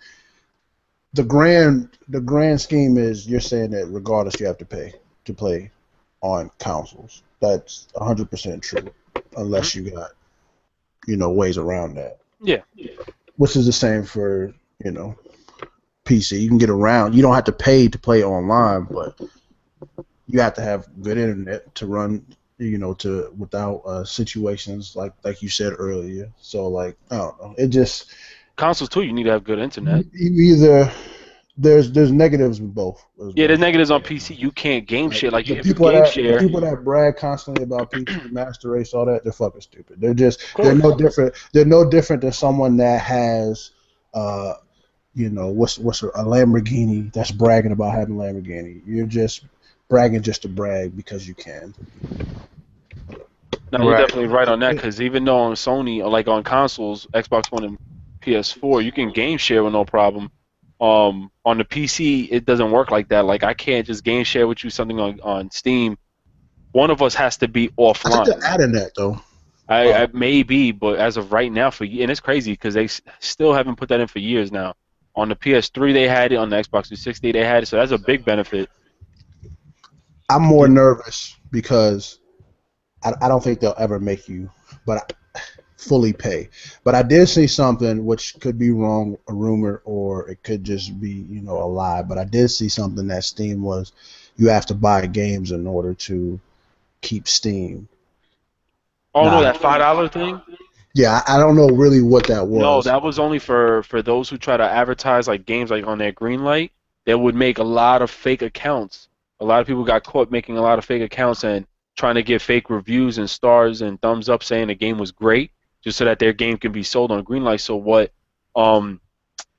the grand scheme is you're saying that regardless you have to pay to play on consoles. That's 100% true, unless you got ways around that. Yeah. Which is the same for PC. You can get around. You don't have to pay to play online, but you have to have good internet to run. Without situations like you said earlier. So like I don't know. It just consoles too. You need to have good internet. You either there's negatives with both. Yeah, there's negatives on PC. You can't game share like the if you people game that share. the people that brag constantly about PC master race, all that, they're fucking stupid. They're course. no different. They're no different than someone that has, what's a Lamborghini that's bragging about having a Lamborghini. You're just bragging just to brag because you can. No, you're definitely right on that, because even though on Sony, or like on consoles, Xbox One and PS4, you can game share with no problem. On the PC, it doesn't work like that. Like, I can't just game share with you something on Steam. One of us has to be offline. I think they're adding that, though. I may be, but as of right now, and it's crazy because they still haven't put that in for years now. On the PS3, they had it. On the Xbox 360, they had it. So that's a big benefit. I'm more nervous because I don't think they'll ever make you fully pay. But I did see something which could be wrong, a rumor, or it could just be a lie. But I did see something that Steam was you have to buy games in order to keep Steam. Oh no, that $5 thing? Yeah, I don't know really what that was. No, that was only for those who try to advertise like games like on their green light. They would make a lot of fake accounts. A lot of people got caught making a lot of fake accounts and trying to give fake reviews and stars and thumbs up saying the game was great, just so that their game can be sold on greenlight. So what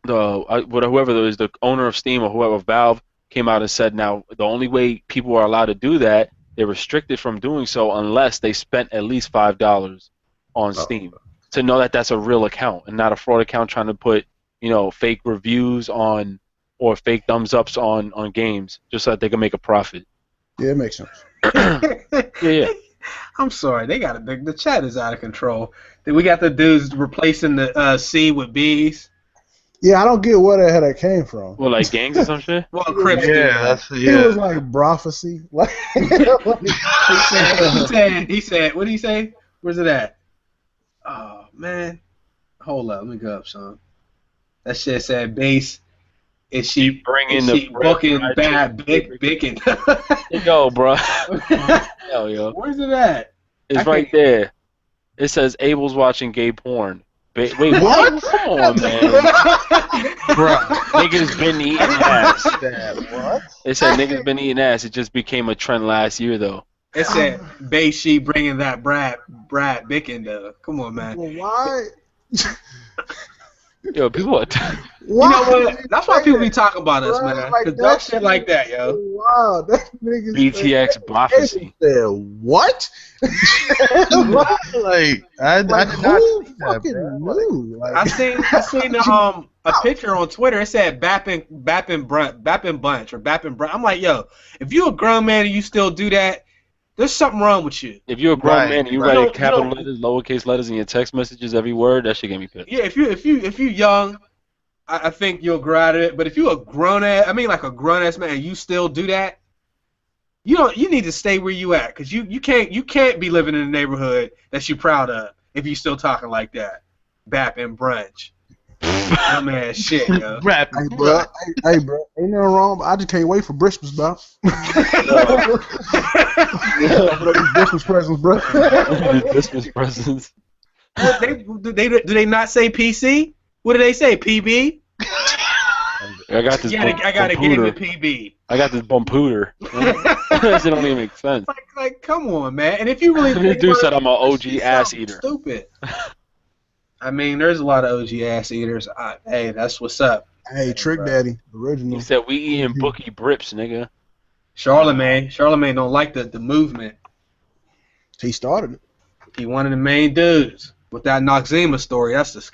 whoever is the owner of Steam or whoever, Valve, came out and said now the only way people are allowed to do that, they're restricted from doing so unless they spent at least $5 on Steam to know that that's a real account and not a fraud account trying to put fake reviews on or fake thumbs ups on games just so that they can make a profit. Yeah, it makes sense. Yeah. I'm sorry, the chat is out of control. We got the dudes replacing the C with B's. Yeah, I don't get where the hell that came from. Well, like gangs or some shit? Well, Crips. It was like prophecy. Like, he said, what did he say? Where's it at? Oh, man. Hold up, let me go up, son. That shit said base. Is she booking bad bacon? Yo, bro. Hell, yo. Where's it at? It's right there. It says Abel's watching gay porn. Wait, what? Come on, man. Bro, niggas been eating ass. What? It said niggas been eating ass. It just became a trend last year, though. It said, Bay, she bringing that Brad Bicken, though. Come on, man. Well, why? Yo, people are... You know what? That's why people be talking about us, man. Like that shit like that, yo. Wow, that nigga BTX prophecy. What? Like, I did not see that, bro. Like, I seen a picture on Twitter. It said Bappin Bunch or Bappin Brunch. I'm like, yo, if you a grown man and you still do that, there's something wrong with you. If you're a grown man and you write capital letters, lowercase letters in your text messages every word, that shit get me pissed. Yeah, if you young, I think you'll grow out of it. But if you a grown ass, like a grown ass man, and you still do that, you need to stay where you at, because you can't be living in a neighborhood that you proud of if you still talking like that. Bap and brunch. Oh man, shit, yo. Hey, bro, ain't nothing wrong, but I just can't wait for Christmas, bro. Christmas presents, bro. Christmas presents. Do they not say PC? What do they say? PB? I got this. I got a game with PB. I got this bumpooter. That don't even make sense. Like, come on, man. And if you really this dude said I'm an OG ass eater. Stupid. I mean, there's a lot of OG ass eaters. Hey, that's what's up. Hey, Trick Daddy, original. He said we eating bookie brips, nigga. Charlemagne don't like the movement. He started it. He one of the main dudes. With that Noxzema story, that's disgusting.